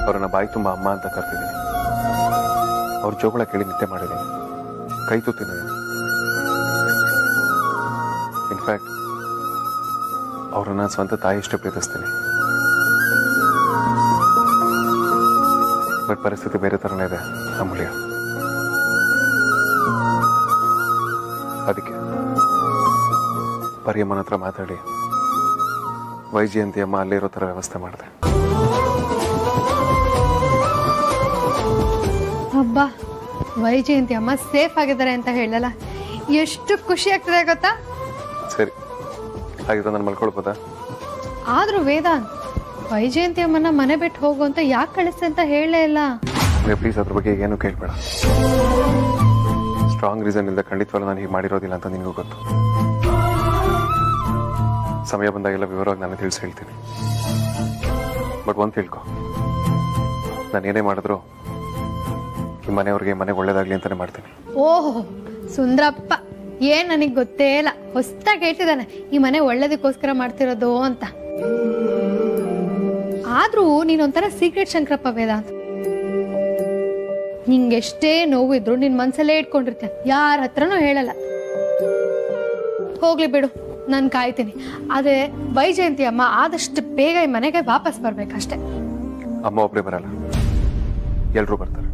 ಅವರನ್ನ ಬಾಯಿ ತುಂಬ ಅಮ್ಮ ಅಂತ ಕರ್ತಿದ್ದೀನಿ. ಅವ್ರ ಜೋಗಳ ಕೇಳಿ ನಿದ್ದೆ ಮಾಡಿದ್ದೀನಿ, ಕೈ ತುತ್ತಿದ್ದೀನಿ. ಇನ್ಫ್ಯಾಕ್ಟ್ ಅವ್ರನ್ನ ಸ್ವಂತ ತಾಯಿಯಷ್ಟು ಪ್ರೀತಿಸ್ತೀನಿ. ಬಟ್ ಪರಿಸ್ಥಿತಿ ಬೇರೆ ಥರನೇ ಇದೆ ಅಮೂಲ್ಯ. ಅದಕ್ಕೆ ಪರಿಯಮ್ಮನ ಹತ್ರ ಮಾತಾಡಿ ವೈಜಯಂತಿ ಅಮ್ಮ ಅಲ್ಲೇ ಇರೋ ಥರ ವ್ಯವಸ್ಥೆ ಮಾಡಿದೆ. ಹಬ್ಬ, ವೈಜಯಂತಿ ಅಮ್ಮ ಸೇಫ್ ಆಗಿದ್ದಾರೆ ಅಂತ ಹೇಳಲ್ಲ, ಎಷ್ಟು ಖುಷಿ ಆಗ್ತದೆ ಗೊತ್ತಾ? ಸರಿ, ಹಾಗಿದ್ರೆ ನಾನು ಮಲ್ಕೊಳ್ಬೋದಾ? ಆದ್ರೂ ವೇದಾಂತ್, ವೈಜಯಂತಿ ಅಮ್ಮನ ಮನೆ ಬಿಟ್ಟು ಹೋಗು ಅಂತ ಯಾಕೆ ಕಳಿಸ್ತೆ ಅಂತ ಹೇಳಲೇ ಇಲ್ಲ. ಪ್ಲೀಸ್ ಅದ್ರ ಬಗ್ಗೆ ಏನು ಕೇಳ್ಬೇಡ. ಸ್ಟ್ರಾಂಗ್ ರೀಸನ್ ಇಲ್ಲದೆ ಖಂಡಿತವಾಗ್ಲೂ ನಾನು ಹೀಗೆ ಮಾಡಿರೋದಿಲ್ಲ ಅಂತ ನಿನಗೂ ಗೊತ್ತು. ಸಮಯ ಬಂದಾಗೆಲ್ಲ ವಿವರವಾಗಿ ನಾನು ತಿಳಿಸಿ ಹೇಳ್ತೀನಿ. ಬಟ್ ಒಂದು ತಿಳ್ಕೊ, ನಾನು ಏನೇ ಮಾಡಿದ್ರು ಈ ಮನೆಯವ್ರಿಗೆ ಮನೆ ಒಳ್ಳೇದಾಗ್ಲಿ ಅಂತಾನೆ ಮಾಡ್ತೀನಿ. ಓಹೋ ಸುಂದ್ರಪ್ಪ, ಏನ್ ನನಗೆ ಗೊತ್ತೇ ಇಲ್ಲ, ಹೊಸ್ದಾಗಿ ಹೇಳ್ತಿದ್ದಾನೆ ಈ ಮನೆ ಒಳ್ಳೇದಕ್ಕೋಸ್ಕರ ಮಾಡ್ತಿರೋದು ಅಂತ. ಆದ್ರೂ ನೀನೊಂಥರ ಸೀಕ್ರೆಟ್ ಶಂಕರಪ್ಪ ವೇದಾಂತ್. ನಿಂಗೆಷ್ಟೇ ನೋವು ಇದ್ರು ನಿನ್ ಮನ್ಸಲ್ಲೇ ಇಟ್ಕೊಂಡಿರ್ತೀಯ, ಯಾರ ಹತ್ರನೂ ಹೇಳಲ್ಲ. ಹೋಗ್ಲಿ ಬಿಡು, ನಾನು ಕಾಯ್ತೀನಿ. ಆದ್ರೆ ವೈಜಯಂತಿ ಅಮ್ಮ ಆದಷ್ಟು ಬೇಗ ಈ ಮನೆಗೆ ವಾಪಸ್ ಬರ್ಬೇಕಷ್ಟೆ. ಅಮ್ಮ ಒಬ್ಬರೇ ಬರಲ್ಲ, ಎಲ್ರೂ ಬರ್ತಾರೆ.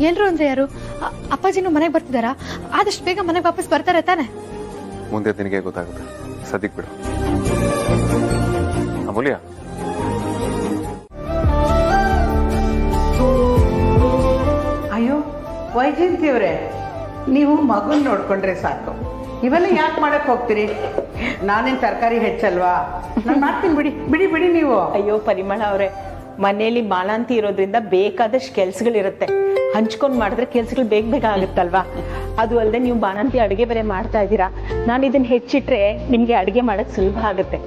ಎಲ್ರು ಅಂದ್ರೆ ಯಾರು? ಅಪ್ಪಾಜಿನೂ ಮನೆಗೆ ಬರ್ತಿದಾರಾ? ಆದಷ್ಟು ಬೇಗ ಮನೆಗೆ ವಾಪಸ್ ಬರ್ತಾರೆ ತಾನೆ? ಮುಂದೆ ನಿನಗೆ ಗೊತ್ತಾಗುತ್ತೆ, ಸದ್ಯಕ್ಕೆ ಬಿಡು. ಅಮೂಲ್ಯ, ಅಯ್ಯೋ ವೈಜಯಂತಿ ಅವರೇ, ನೀವು ಮಗನ್ ನೋಡ್ಕೊಂಡ್ರೆ ಸಾಕು, ಇವೆಲ್ಲ ಯಾಕೆ ಮಾಡಕ್ ಹೋಗ್ತೀರಿ? ನಾನೇನ್ ತರಕಾರಿ ಹೆಚ್ಚಲ್ವಾ? ನಾನು ಮಾಡ್ತೀನಿ, ಬಿಡಿ ಬಿಡಿ ಬಿಡಿ ನೀವು. ಅಯ್ಯೋ ಪರಿಮಳ ಅವರೇ, ಮನೆಯಲ್ಲಿ ಬಾಣಂತಿ ಇರೋದ್ರಿಂದ ಬೇಕಾದಷ್ಟು ಕೆಲ್ಸಗಳಿರುತ್ತೆ, ಹಂಚ್ಕೊಂಡು ಮಾಡಿದ್ರೆ ಕೆಲ್ಸಗಳು ಬೇಗ ಬೇಗ ಆಗುತ್ತಲ್ವಾ? ಅದು ಅಲ್ಲದೆ ನೀವು ಬಾಣಂತಿ ಅಡುಗೆ ಬೇರೆ ಮಾಡ್ತಾ ಇದ್ದೀರಾ, ನಾನು ಇದನ್ನ ಹೆಚ್ಚಿಟ್ರೆ ನಿಮ್ಗೆ ಅಡುಗೆ ಮಾಡಕ್ ಸುಲಭ ಆಗುತ್ತೆ.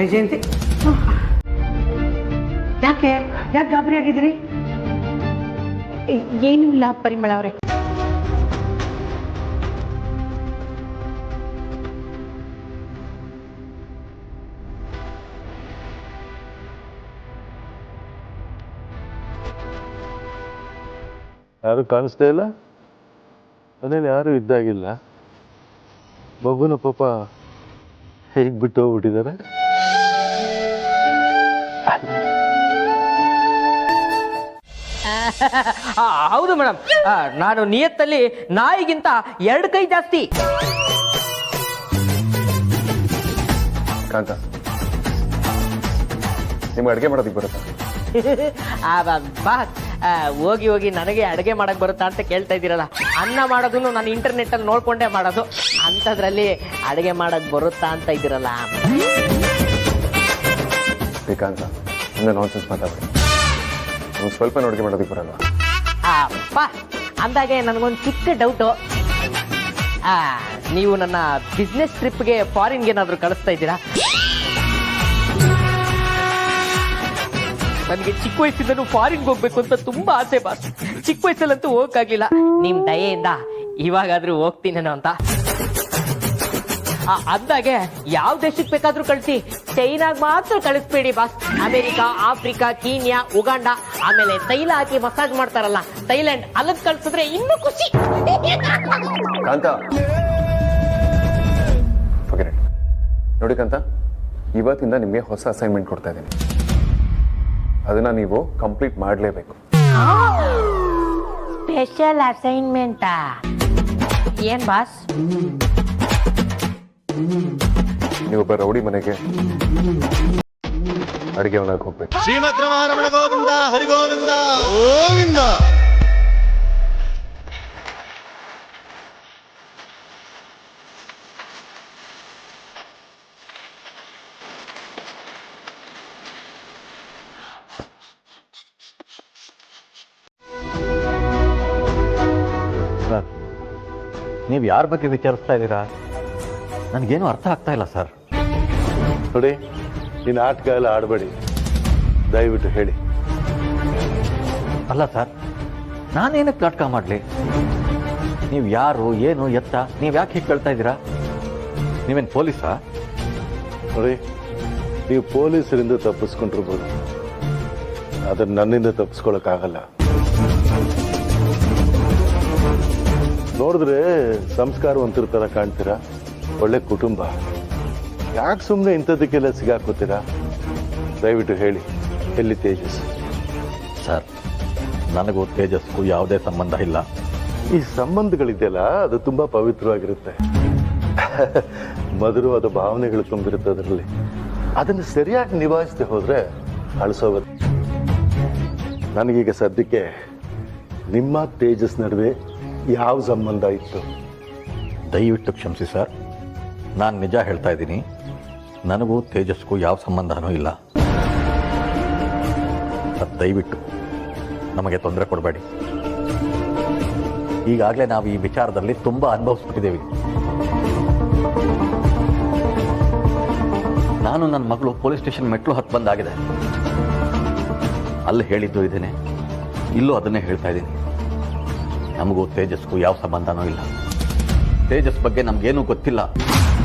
ವೈಜಯಂತಿ, ಯಾಕೆ ಯಾಕೆ ಗಾಬರಿ ಆಗಿದ್ರಿ? ಏನೂ ಇಲ್ಲ ಪರಿಮಳ ಅವರೇ. ಯಾರು ಕಾಣಿಸ್ತಾ ಇಲ್ಲ, ಮನೇಲಿ ಯಾರು ಇದ್ದಾಗಿಲ್ಲ. ಮಗುನ ಪಾಪ ಹೇಗೆ ಬಿಟ್ಟು ಹೋಗ್ಬಿಟ್ಟಿದ್ದಾರೆ. ಹೌದು ಮೇಡಮ್, ನಾನು ನಿಯತ್ತಲ್ಲಿ ನಾಯಿಗಿಂತ 2 ಕೈ ಜಾಸ್ತಿ. ಕಾಂತ, ನಿಮ್ಗೆ ಅಡುಗೆ ಮಾಡೋದಕ್ಕೆ ಬರುತ್ತಾ? ಹೋಗಿ ಹೋಗಿ ನನಗೆ ಅಡುಗೆ ಮಾಡಕ್ ಬರುತ್ತಾ ಅಂತ ಕೇಳ್ತಾ ಇದ್ದೀರಲ್ಲ, ಅನ್ನ ಮಾಡೋದನ್ನು ನಾನು ಇಂಟರ್ನೆಟ್ ಅಲ್ಲಿ ನೋಡ್ಕೊಂಡೇ ಮಾಡೋದು, ಅಂಥದ್ರಲ್ಲಿ ಅಡುಗೆ ಮಾಡಕ್ ಬರುತ್ತಾ ಅಂತ ಇದ್ದೀರಲ್ಲ. ಶ್ರೀಕಾಂತ ಹಿಂದೆ ನಾನ್ಸೆನ್ಸ್ ಮಾತಾಡ್ತೀನಿ. ನೀವು ಸ್ವಲ್ಪ ಅಡುಗೆ ಮಾಡೋದಕ್ಕೆ ಬರಲ್ಲ. ಅಪ್ಪ ಅಂದಾಗೆ ನನಗೊಂದು ಚಿಕ್ಕ ಡೌಟು, ನೀವು ನನ್ನ ಬಿಸ್ನೆಸ್ ಟ್ರಿಪ್ಗೆ ಫಾರಿನ್ಗೆ ಏನಾದರೂ ಕಳಿಸ್ತಾ ಇದ್ದೀರಾ? ನನಗೆ ಚಿಕ್ಕ ವಯಸ್ಸಿಂದನೂ ಫಾರಿನ್ಗೆ ಹೋಗ್ಬೇಕು ಅಂತ ತುಂಬಾ ಆಸೆ ಬಾಸ್. ಚಿಕ್ಕ ವಯಸ್ಸಲ್ಲಂತೂ ಹೋಗಕ್ಕಾಗ್ಲಿಲ್ಲ. ನಿಮ್ ದಯೆಯಿಂದ ಇವಾಗಾದ್ರೂ ಹೋಗ್ತೀನೇನೋ ಅಂತ. ಅಂದಾಗೆ ಯಾವ ದೇಶಕ್ಕೆ ಬೇಕಾದ್ರೂ ಕಳಿಸಿ, ಚೈನಾಗ್ ಮಾತ್ರ ಕಳಿಸ್ಬೇಡಿ boss. America, Africa, Kenya, Uganda, ಆಮೇಲೆ ತೈಲ ಹಾಕಿ ಮಸಾಜ್ ಮಾಡ್ತಾರಲ್ಲ ಥೈಲ್ಯಾಂಡ್, ಅಲ್ಲದ್ ಕಳ್ಸಿದ್ರೆ ಇನ್ನೂ ಖುಷಿ. ಕಾಂತ ನೋಡಿ ಕಾಂತ, ಇವತ್ತಿಂದ ನಿಮಗೆ ಹೊಸ ಅಸೈನ್ಮೆಂಟ್ ಕೊಡ್ತಾ ಇದ್ದೀನಿ. ಅದನ್ನ ನೀವು ಕಂಪ್ಲೀಟ್ ಮಾಡಲೇಬೇಕು. ಸ್ಪೆಷಲ್ ಅಸೈನ್ಮೆಂಟಾ? ಏನ್ ಬಾಸ್? ನೀವೊಬ್ಬ ರೌಡಿ ಮನೆಗೆ ಅಡಿಗೆ ಒಳಗೆ ಹೋಗ್ಬೇಕು. ಶ್ರೀಮದ್ ರಮಣ ಗೋವಿಂದ ಹರಿಗೋವಿಂದ ಗೋವಿಂದ. ನೀವು ಯಾರ ಬಗ್ಗೆ ವಿಚಾರಿಸ್ತಾ ಇದ್ದೀರಾ? ನನಗೇನು ಅರ್ಥ ಆಗ್ತಾ ಇಲ್ಲ ಸರ್. ನೋಡಿ, ಈ ನಾಟಕ ಎಲ್ಲ ಆಡಬೇಡಿ, ದಯವಿಟ್ಟು ಹೇಳಿ. ಅಲ್ಲ ಸರ್, ನಾನೇನಕ್ಕೆ ನಾಟಕ ಮಾಡಲಿ? ನೀವು ಯಾರು, ಏನು, ಎತ್ತ, ನೀವು ಯಾಕೆ ಹೀಗೆ ಕೇಳ್ತಾ ಇದ್ದೀರಾ? ನೀವೇನು ಪೊಲೀಸಾ? ನೋಡಿ, ನೀವು ಪೊಲೀಸರಿಂದ ತಪ್ಪಿಸ್ಕೊಂಡಿರ್ಬೋದು, ಆದರೆ ನನ್ನಿಂದ ತಪ್ಪಿಸ್ಕೊಳಕ್ಕಾಗಲ್ಲ. ನೋಡಿದ್ರೆ ಸಂಸ್ಕಾರವಂತರ ಥರ ಕಾಣ್ತೀರಾ, ಒಳ್ಳೆ ಕುಟುಂಬ. ಯಾಕೆ ಸುಮ್ಮನೆ ಇಂಥದಕ್ಕೆಲ್ಲ ಸಿಗಾಕೋತೀರಾ? ದಯವಿಟ್ಟು ಹೇಳಿ, ಎಲ್ಲಿ ತೇಜಸ್? ಸರ್, ನನಗೂ ತೇಜಸ್ಗೂ ಯಾವುದೇ ಸಂಬಂಧ ಇಲ್ಲ. ಈ ಸಂಬಂಧಗಳಿದೆಯಲ್ಲ, ಅದು ತುಂಬಾ ಪವಿತ್ರವಾಗಿರುತ್ತೆ. ಮಧುರವಾದ ಭಾವನೆಗಳು ತುಂಬಿರುತ್ತೆ ಅದರಲ್ಲಿ. ಅದನ್ನು ಸರಿಯಾಗಿ ನಿಭಾಯಿಸದೆ ಹೋದ್ರೆ ಅಳಿಸೋಗುತ್ತೆ. ನನಗೀಗ ಸದ್ಯಕ್ಕೆ ನಿಮ್ಮ ತೇಜಸ್ ನಡುವೆ ಯಾವ ಸಂಬಂಧ ಇತ್ತು? ದಯವಿಟ್ಟು ಕ್ಷಮಿಸಿ ಸರ್, ನಾನು ನಿಜ ಹೇಳ್ತಾ ಇದ್ದೀನಿ. ನನಗೂ ತೇಜಸ್ಗೂ ಯಾವ ಸಂಬಂಧನೂ ಇಲ್ಲ. ಸರ್, ದಯವಿಟ್ಟು ನಮಗೆ ತೊಂದರೆ ಕೊಡಬೇಡಿ. ಈಗಾಗಲೇ ನಾವು ಈ ವಿಚಾರದಲ್ಲಿ ತುಂಬ ಅನುಭವಿಸ್ಬಿಟ್ಟಿದ್ದೇವೆ. ನಾನು ನನ್ನ ಮಗಳು ಪೊಲೀಸ್ ಸ್ಟೇಷನ್ ಮೆಟ್ಲು ಹತ್ತು ಬಂದಾಗಿದೆ. ಅಲ್ಲಿ ಹೇಳಿದ್ದು ಇದ್ದೇನೆ, ಇಲ್ಲೂ ಅದನ್ನೇ ಹೇಳ್ತಾ ಇದ್ದೀನಿ. ನಮಗೂ ತೇಜಸ್ಗೂ ಯಾವ ಸಂಬಂಧನೂ ಇಲ್ಲ. ತೇಜಸ್ ಬಗ್ಗೆ ನಮ್ಗೇನೂ ಗೊತ್ತಿಲ್ಲ,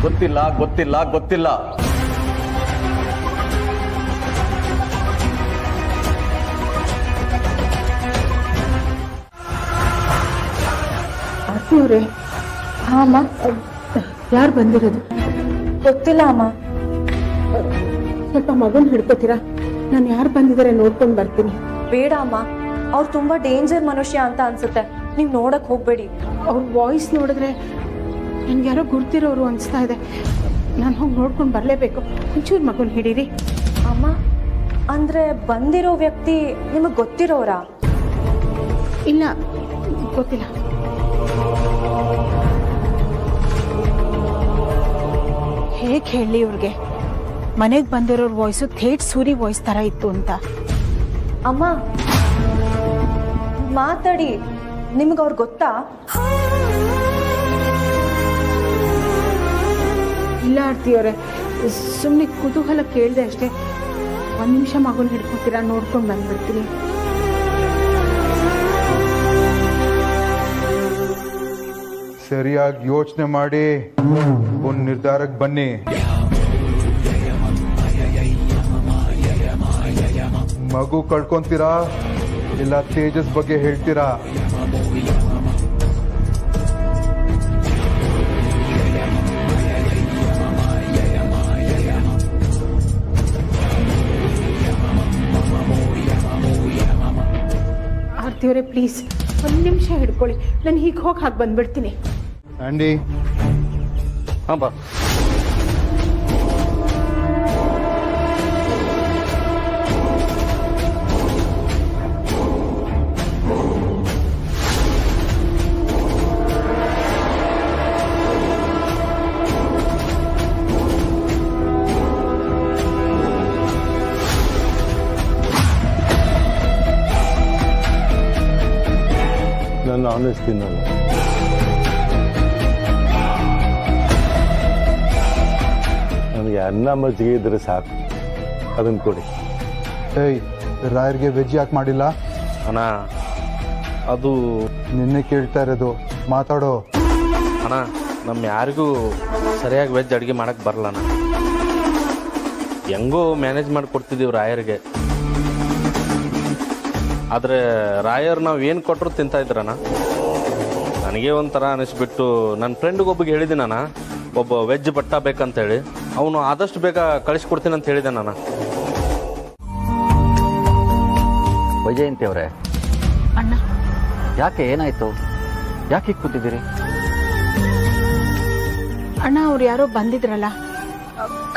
ಗೊತ್ತಿಲ್ಲ, ಗೊತ್ತಿಲ್ಲ, ಗೊತ್ತಿಲ್ಲ. ಆರ್ತಿಯವ್ರೆ, ಅಮ್ಮ ಯಾರು ಬಂದಿರೋದು? ಗೊತ್ತಿಲ್ಲ ಅಮ್ಮ. ಸ್ವಲ್ಪ ಮಗನ್ ಹಿಡ್ಕೋತೀರಾ? ನಾನು ಯಾರು ಬಂದಿದ್ದಾರೆ ನೋಡ್ಕೊಂಡು ಬರ್ತೀನಿ. ಬೇಡ ಅಮ್ಮ, ಅವ್ರು ತುಂಬಾ ಡೇಂಜರ್ ಮನುಷ್ಯ ಅಂತ ಅನ್ಸುತ್ತೆ. ನೀವ್ ನೋಡಕ್ ಹೋಗ್ಬೇಡಿ. ಅವ್ರ ವಾಯ್ಸ್ ನೋಡಿದ್ರೆ ನನ್ಗೆ ಯಾರೋ ಗುರ್ತಿರೋರು ಅನಿಸ್ತಾ ಇದೆ. ನಾನು ಹೋಗಿ ನೋಡ್ಕೊಂಡು ಬರಲೇಬೇಕು. ಒಂಚೂರು ಮಗನ್ ಹಿಡೀರಿ. ಅಮ್ಮ, ಅಂದ್ರೆ ಬಂದಿರೋ ವ್ಯಕ್ತಿ ನಿಮಗ್ ಗೊತ್ತಿರೋರಾ? ಇಲ್ಲ, ಗೊತ್ತಿಲ್ಲ. ಹೇಗೆ ಹೇಳಿ ಇವ್ರಿಗೆ? ಮನೆಗೆ ಬಂದಿರೋರ್ ವಾಯ್ಸು ಥೇಟ್ ಸೂರಿ ವಾಯ್ಸ್ ತರ ಇತ್ತು ಅಂತ. ಅಮ್ಮ ಮಾತಾಡಿ, ನಿಮ್ಗೆ ಅವ್ರು ಗೊತ್ತಾ? ಇಲ್ಲ ಆರ್ತಿಯವರೇ, ಸುಮ್ಮನೆ ಕುತೂಹಲ ಕೇಳಿದೆ ಅಷ್ಟೇ. ಒಂದು ನಿಮಿಷ ಮಗನ ಹಿಡ್ಕೊತೀರಾ? ನೋಡ್ಕೊಂಡು ಬಂದ್ಬಿಡ್ತೀನಿ. ಸರಿಯಾಗಿ ಯೋಚನೆ ಮಾಡಿ ಒಂದು ನಿರ್ಧಾರಕ್ಕೆ ಬನ್ನಿ. ಮಗು ಕಳ್ಕೊಂತೀರಾ ಇಲ್ಲ ತೇಜಸ್ ಬಗ್ಗೆ ಹೇಳ್ತೀರಾ? ಆರ್ತಿಯವರೇ ಪ್ಲೀಸ್ ಒಂದು ನಿಮಿಷ ಹಿಡ್ಕೊಳ್ಳಿ. ನಾನು ಹೀಗೆ ಹೋಗಿ ಹಾಗೆ ಬಂದ್ಬಿಡ್ತೀನಿ. ಆಂಡಿ, ಹಾಂ ಬಾ. ನಾನ್ ವೆಜ್ ತಿನ್ನೋದು. ನನಗೆ ಅನ್ನ ಮಜ್ಜಿಗೆ ಇದ್ರೆ ಸಾಕು, ಅದನ್ನು ಕೊಡಿ. ಏಯ್, ರಾಯರ್ಗೆ ವೆಜ್ ಯಾಕೆ ಮಾಡಿಲ್ಲ? ಅಣ್ಣ ಅದು ನಿನ್ನೆ ಕೇಳ್ತಾ ಇರೋದು, ಮಾತಾಡೋ. ಅಣ್ಣ ನಮ್ಮ ಯಾರಿಗೂ ಸರಿಯಾಗಿ ವೆಜ್ ಅಡುಗೆ ಮಾಡಕ್ಕೆ ಬರಲ್ಲ ಅಣ್ಣ. ಹೆಂಗೋ ಮ್ಯಾನೇಜ್ ಮಾಡಿಕೊಡ್ತಿದ್ದೀವಿ ರಾಯರ್ಗೆ. ಆದರೆ ರಾಯರ್ ನಾವು ಏನು ಕೊಟ್ಟರು ತಿಂತಾ ಇದ್ರಣ್ಣ. ನನಗೆ ಒಂಥರ ಅನಿಸ್ಬಿಟ್ಟು ನನ್ನ ಫ್ರೆಂಡ್ಗೊಬ್ಬಗೆ ಹೇಳಿದ್ದೀನಣ್ಣ, ಒಬ್ಬ ವೆಜ್ ಬಟ್ಟ ಬೇಕಂತೇಳಿ. ಅವನು ಆದಷ್ಟು ಬೇಗ ಕಳಿಸ್ಕೊಡ್ತೀನಿ ಅಂತ ಹೇಳಿದೆ ನಾನು. ವೈಜಯಂತಿ ಅವರೇ, ಅಣ್ಣ ಯಾಕೆ ಏನಾಯ್ತು? ಯಾಕೆ ಹೀಗೆ ಕೂತಿದ್ದೀರಿ? ಅಣ್ಣ ಅವ್ರು ಯಾರೋ ಬಂದಿದ್ರಲ್ಲ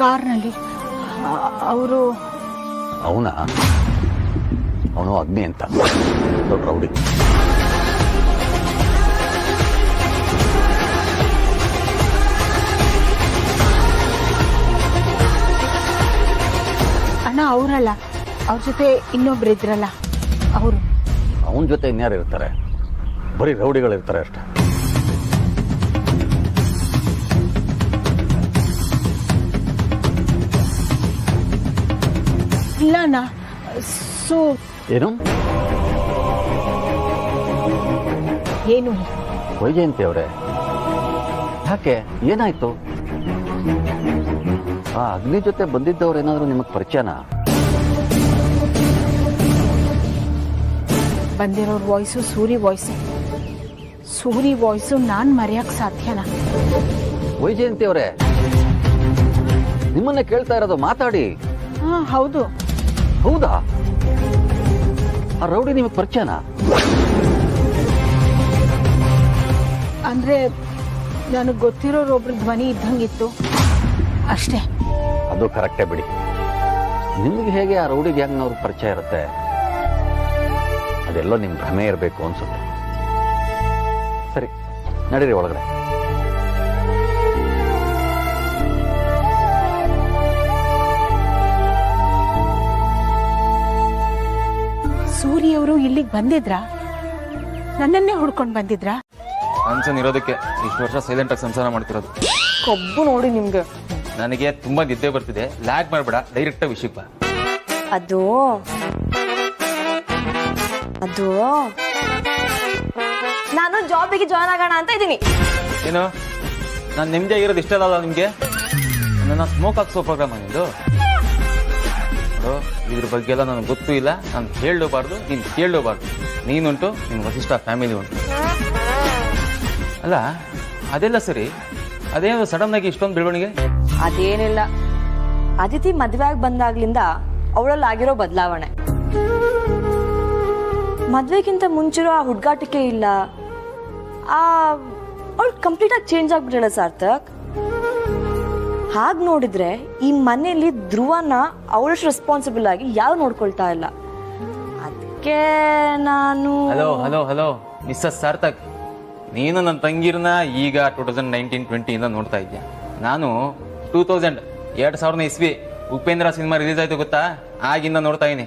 ಕಾರ್ನಲ್ಲಿ, ಅವರು ಅವನ ಅವನು ಅಗ್ನಿ ಅಂತ ದೊಡ್ಡ ರೌಡಿ. ಅಣ್ಣ ಅವರಲ್ಲ, ಅವ್ರ ಜೊತೆ ಇನ್ನೊಬ್ರು ಇದ್ರಲ್ಲ ಅವರು. ಅವನ ಜೊತೆ ಇನ್ಯಾರು ಇರ್ತಾರೆ? ಬರೀ ರೌಡಿಗಳಿರ್ತಾರೆ ಅಷ್ಟೆ. ಇಲ್ಲ ಅಣ್ಣ. ಏನು ಏನು ವೈಜಯಂತಿ ಅವರೇ, ಯಾಕೆ ಏನಾಯ್ತು? ಆ ಅಗ್ನಿ ಜೊತೆ ಬಂದಿದ್ದವ್ರು ಏನಾದ್ರು ನಿಮಗೆ ಪರಿಚಯನಾ? ಬಂದಿರೋರ್ voice Suri voice. Suri voice ನಾನ್ ಮರೆಯಕ್ ಸಾಧ್ಯನಾ? ವೈಜಯಂತಿ ಅವರೇ, ನಿಮ್ಮನ್ನೇ ಕೇಳ್ತಾ ಇರೋದು, ಮಾತಾಡಿ. ಹಾ ಹೌದು. ಹೌದಾ? ಆ ರೌಡಿ ನಿಮಗೆ ಪರಿಚಯನಾ? ಅಂದ್ರೆ ನನಗೆ ಗೊತ್ತಿರೋರೊಬ್ರ ಧ್ವನಿ ಇದ್ದಂಗಿತ್ತು ಅಷ್ಟೇ. ಅದು ಕರೆಕ್ಟೇ ಬಿಡಿ. ನಿಮ್ಗೆ ಹೇಗೆ ಆ ರೌಡಿ ಗ್ಯಾಂಗ್ನವ್ರ ಪರಿಚಯ ಇರುತ್ತೆ? ಅದೆಲ್ಲೋ ನಿಮ್ ಭ್ರಮೆ ಇರಬೇಕು ಅನ್ಸುತ್ತೆ. ಸರಿ, ನಡೀರಿ ಒಳಗಡೆ. ಸೂರಿ ಅವರು ಇಲ್ಲಿಗೆ ಬಂದಿದ್ರಾ? ನನ್ನನ್ನೇ ಹುಡ್ಕೊಂಡು ಬಂದಿದ್ರಾ? ಅನ್ಸನ್ ಇರೋದಕ್ಕೆ ಇಷ್ಟು ವರ್ಷ ಸೈಲೆಂಟ್ ಆಗಿ ಸಂಸಾರ ಮಾಡ್ತಿರೋದು. ಕೊಬ್ಬು ನೋಡಿ ನಿಮ್ಗೆ. ನನಗೆ ತುಂಬಾ ನಿದ್ದೆ ಬರ್ತಿದೆ, ಲ್ಯಾಗ್ ಮಾಡ್ಬೇಡ, ಡೈರೆಕ್ಟ್ ವಿಷಯಕ್ಕೆ ಬಾ. ಅದು ನಾನು ಜಾಬಿಗೆ ಜಾಯ್ನ್ ಆಗೋಣ ಅಂತ ಇದ್ದೀನಿ. ಏನು, ನಾನು ನಿಮ್ದೇ ಇರೋದು ಇಷ್ಟ ಅಲ್ಲ ನಿಮ್ಗೆ? ನನ್ನ ಸ್ಮೋಕ್ ಹಾಕ್ಸೋ ಪ್ರೋಗ್ರಾಮ್ ನಿಂದು? ಇದ್ರ ಬಗ್ಗೆ ಎಲ್ಲ ನನಗೆ ಗೊತ್ತೂ ಇಲ್ಲ, ನಾನು ಹೇಳಬಾರ್ದು, ನೀನು ಕೇಳಬಾರ್ದು. ನೀನುಂಟು, ನಿನ್ನ ವಸಿಷ್ಠ ಫ್ಯಾಮಿಲಿ ಉಂಟು. ಅಲ್ಲ ಅದೆಲ್ಲ ಸರಿ, ಅದೇನು ಸಡನ್ ಆಗಿ ಇಷ್ಟೊಂದು ಬೆಳವಣಿಗೆ? ಅದೇನಿಲ್ಲ, ಅದಿತಿ ಮದ್ವೆ ಆಗಿ ಬಂದಾಗ್ಲಿಂದ ಅವಳಲ್ಲಿ ಆಗಿರೋ ಬದಲಾವಣೆ. ಮದ್ವೆಗಿಂತ ಮುಂಚಿರೋ ಆ ಹುಡ್ಗಾಟಿಕೆ ಇಲ್ಲ. ಅವಳು ಕಂಪ್ಲೀಟ್ ಆಗಿ ಚೇಂಜ್ ಆಗ್ಬಿಟ್ಟಳ ಸಾರ್ಥಕ್. ಹಾಗೆ ನೋಡಿದ್ರೆ ಈ ಮನೆಯಲ್ಲಿ ಧ್ರುವನ ಅವಳಷ್ಟು ರೆಸ್ಪಾನ್ಸಿಬಲ್ ಆಗಿ ಯಾರು ನೋಡ್ಕೊಳ್ತಾ ಇಲ್ಲ. ಅದಕ್ಕೆ ನಾನು ಹಲೋ ಮಿಸ್ಸಸ್ ಸಾರ್ಥಕ್, ನೀನು ನನ್ನ ತಂಗಿರನ್ನ ಈಗ 2019-20 ಇಂದ ನೋಡ್ತಾ ಇದ್ಯಾ. ನಾನು 2000 ಇಸ್ವಿ ಉಪೇಂದ್ರ ಸಿನಿಮಾ ರಿಲೀಸ್ ಆಯ್ತು ಗೊತ್ತಾ, ಆಗಿಂದ ನೋಡ್ತಾ ಇದೀನಿ.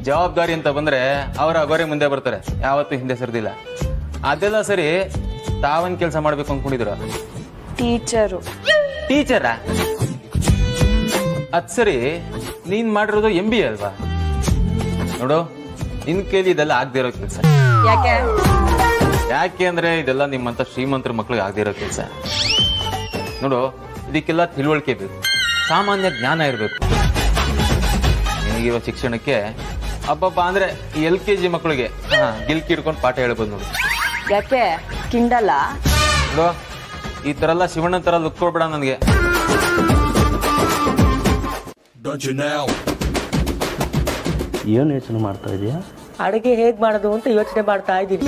ಜವಾಬ್ದಾರಿ ಅಂತ ಬಂದ್ರೆ ಅವರ ಅಗೋರೆ ಮುಂದೆ ಬರ್ತಾರೆ, ಯಾವತ್ತೂ ಹಿಂದೆ ಸರಿದಿಲ್ಲ. ಅದೆಲ್ಲ ಸರಿ, ತಾವನ್ ಕೆಲಸ ಮಾಡ್ಬೇಕು ಅನ್ಕೊಂಡಿದ್ರ? ಟೀಚರಾ? ಅದ್ ಸರಿ, ನೀನ್ ಮಾಡಿರೋದು MBA ಅಲ್ವಾ? ನೋಡು, ನಿನ್ ಕೈಲಿ ಇದೆಲ್ಲ ಆಗದಿರೋ ಕೆಲಸ. ಯಾಕೆ ಅಂದ್ರೆ ಇದೆಲ್ಲ ನಿಮ್ಮಂತ ಶ್ರೀಮಂತರ ಮಕ್ಳಿಗೆ ಆಗದಿರೋ ಕೆಲಸ. ನೋಡು, ಇದಕ್ಕೆಲ್ಲ ತಿಳುವಳಿಕೆ ಬೇಕು, ಸಾಮಾನ್ಯ ಜ್ಞಾನ ಇರಬೇಕು. ನಿನಗಿರೋ ಶಿಕ್ಷಣಕ್ಕೆ ಹಬ್ಬಬ್ಬ ಅಂದ್ರೆ ಈ LKG ಮಕ್ಕಳಿಗೆ ಗಿಲ್ಕಿ ಹಿಡ್ಕೊಂಡು ಪಾಠ ಹೇಳ್ಬೋದು ನೋಡು. ಯಾಕೆ ಕಿಂಡಲ್ಲ? ನೋಡು, ಈ ತರ ಎಲ್ಲ ಶಿವಣ್ಣನ ತರ ಲುಕ್ ಕೊಡ್ಬೇಡ ನನಗೆ. ಏನು ಯೋಚನೆ ಮಾಡ್ತಾ ಇದೀಯಾ? ಅಡುಗೆ ಹೇಗ್ ಮಾಡೋದು ಅಂತ ಯೋಚನೆ ಮಾಡ್ತಾ ಇದ್ದೀನಿ.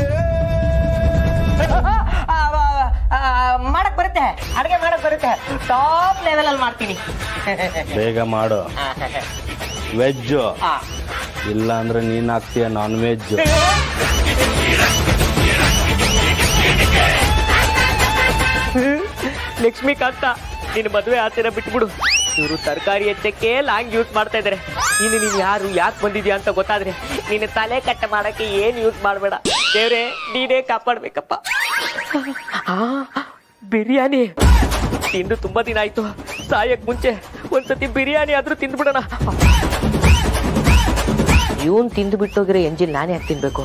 ಮಾಡಕ್ ಬರುತ್ತೆ, ಅಡುಗೆ ಮಾಡಕ್ ಬರುತ್ತೆ, ಟಾಪ್ ಲೆವೆಲ್ ಅಲ್ಲಿ ಮಾಡ್ತೀನಿ. ಬೇಗ ಮಾಡು. ವೆಜ್ಜು ಇಲ್ಲ ಅಂದ್ರೆ ನೀನ್ ಹಾಕ್ತೀಯ ನಾನ್ ವೆಜ್. ಲಕ್ಷ್ಮೀಕಾಂತ, ನಿನ್ನ ಮದುವೆ ಆಚೆನ ಬಿಟ್ಬಿಡು. ಇವರು ತರಕಾರಿ ಹೆಚ್ಚಕ್ಕೆ ಲಾಂಗ್ ಯೂಸ್ ಮಾಡ್ತಾ ಇದಾರೆ. ಇನ್ನು ನೀನ್ ಯಾರು ಯಾಕೆ ಬಂದಿದ್ಯಾ ಅಂತ ಗೊತ್ತಾದ್ರೆ ನೀನು ತಲೆ ಕಟ್ಟ ಮಾಡಕ್ಕೆ ಏನ್ ಯೂಸ್ ಮಾಡಬೇಡ. ದೇವ್ರೆ ನೀನೇ ಕಾಪಾಡ್ಬೇಕಪ್ಪ. ಬಿರಿಯಾನಿ ತಿಂದು ತುಂಬಾ ದಿನ ಆಯ್ತು. ಸಾಯಕ್ ಮುಂಚೆ ಒಂದ್ಸತಿ ಬಿರಿಯಾನಿ ಆದ್ರೂ ತಿಂದ್ಬಿಡೋಣ. ಇವನ್ ತಿಂದು ಬಿಟ್ಟೋಗಿರೋ ಎಂಜಿಲ್ ನಾನೇ ಯಾಕೆ ತಿನ್ಬೇಕು?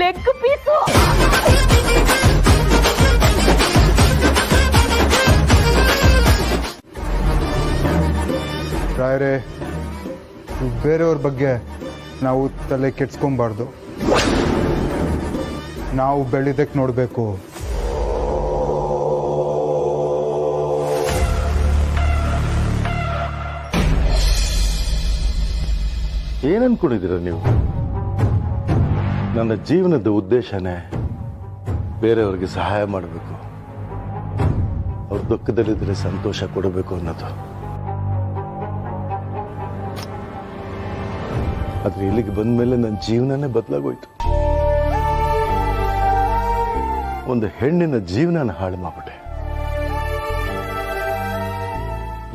Leg piece. ರಾಯರೇ, ಬೇರೆಯವ್ರ ಬಗ್ಗೆ ನಾವು ತಲೆ ಕೆಡ್ಸ್ಕೊಬಾರ್ದು. ನಾವು ಬೆಳಿದಕ್ಕೆ ನೋಡಬೇಕು. ಏನನ್ಕೊಂಡಿದ್ದೀರ ನೀವು? ನನ್ನ ಜೀವನದ ಉದ್ದೇಶನೇ ಬೇರೆಯವ್ರಿಗೆ ಸಹಾಯ ಮಾಡಬೇಕು, ಅವ್ರ ದುಃಖದಲ್ಲಿದ್ದರೆ ಸಂತೋಷ ಕೊಡಬೇಕು ಅನ್ನೋದು. ಆದ್ರೆ ಇಲ್ಲಿಗೆ ಬಂದ ಮೇಲೆ ನನ್ನ ಜೀವನನೇ ಬದಲಾಗೋಯ್ತು. ಒಂದು ಹೆಣ್ಣಿನ ಜೀವನನ ಹಾಳು ಮಾಡ್ಬಿಟ್ಟೆ.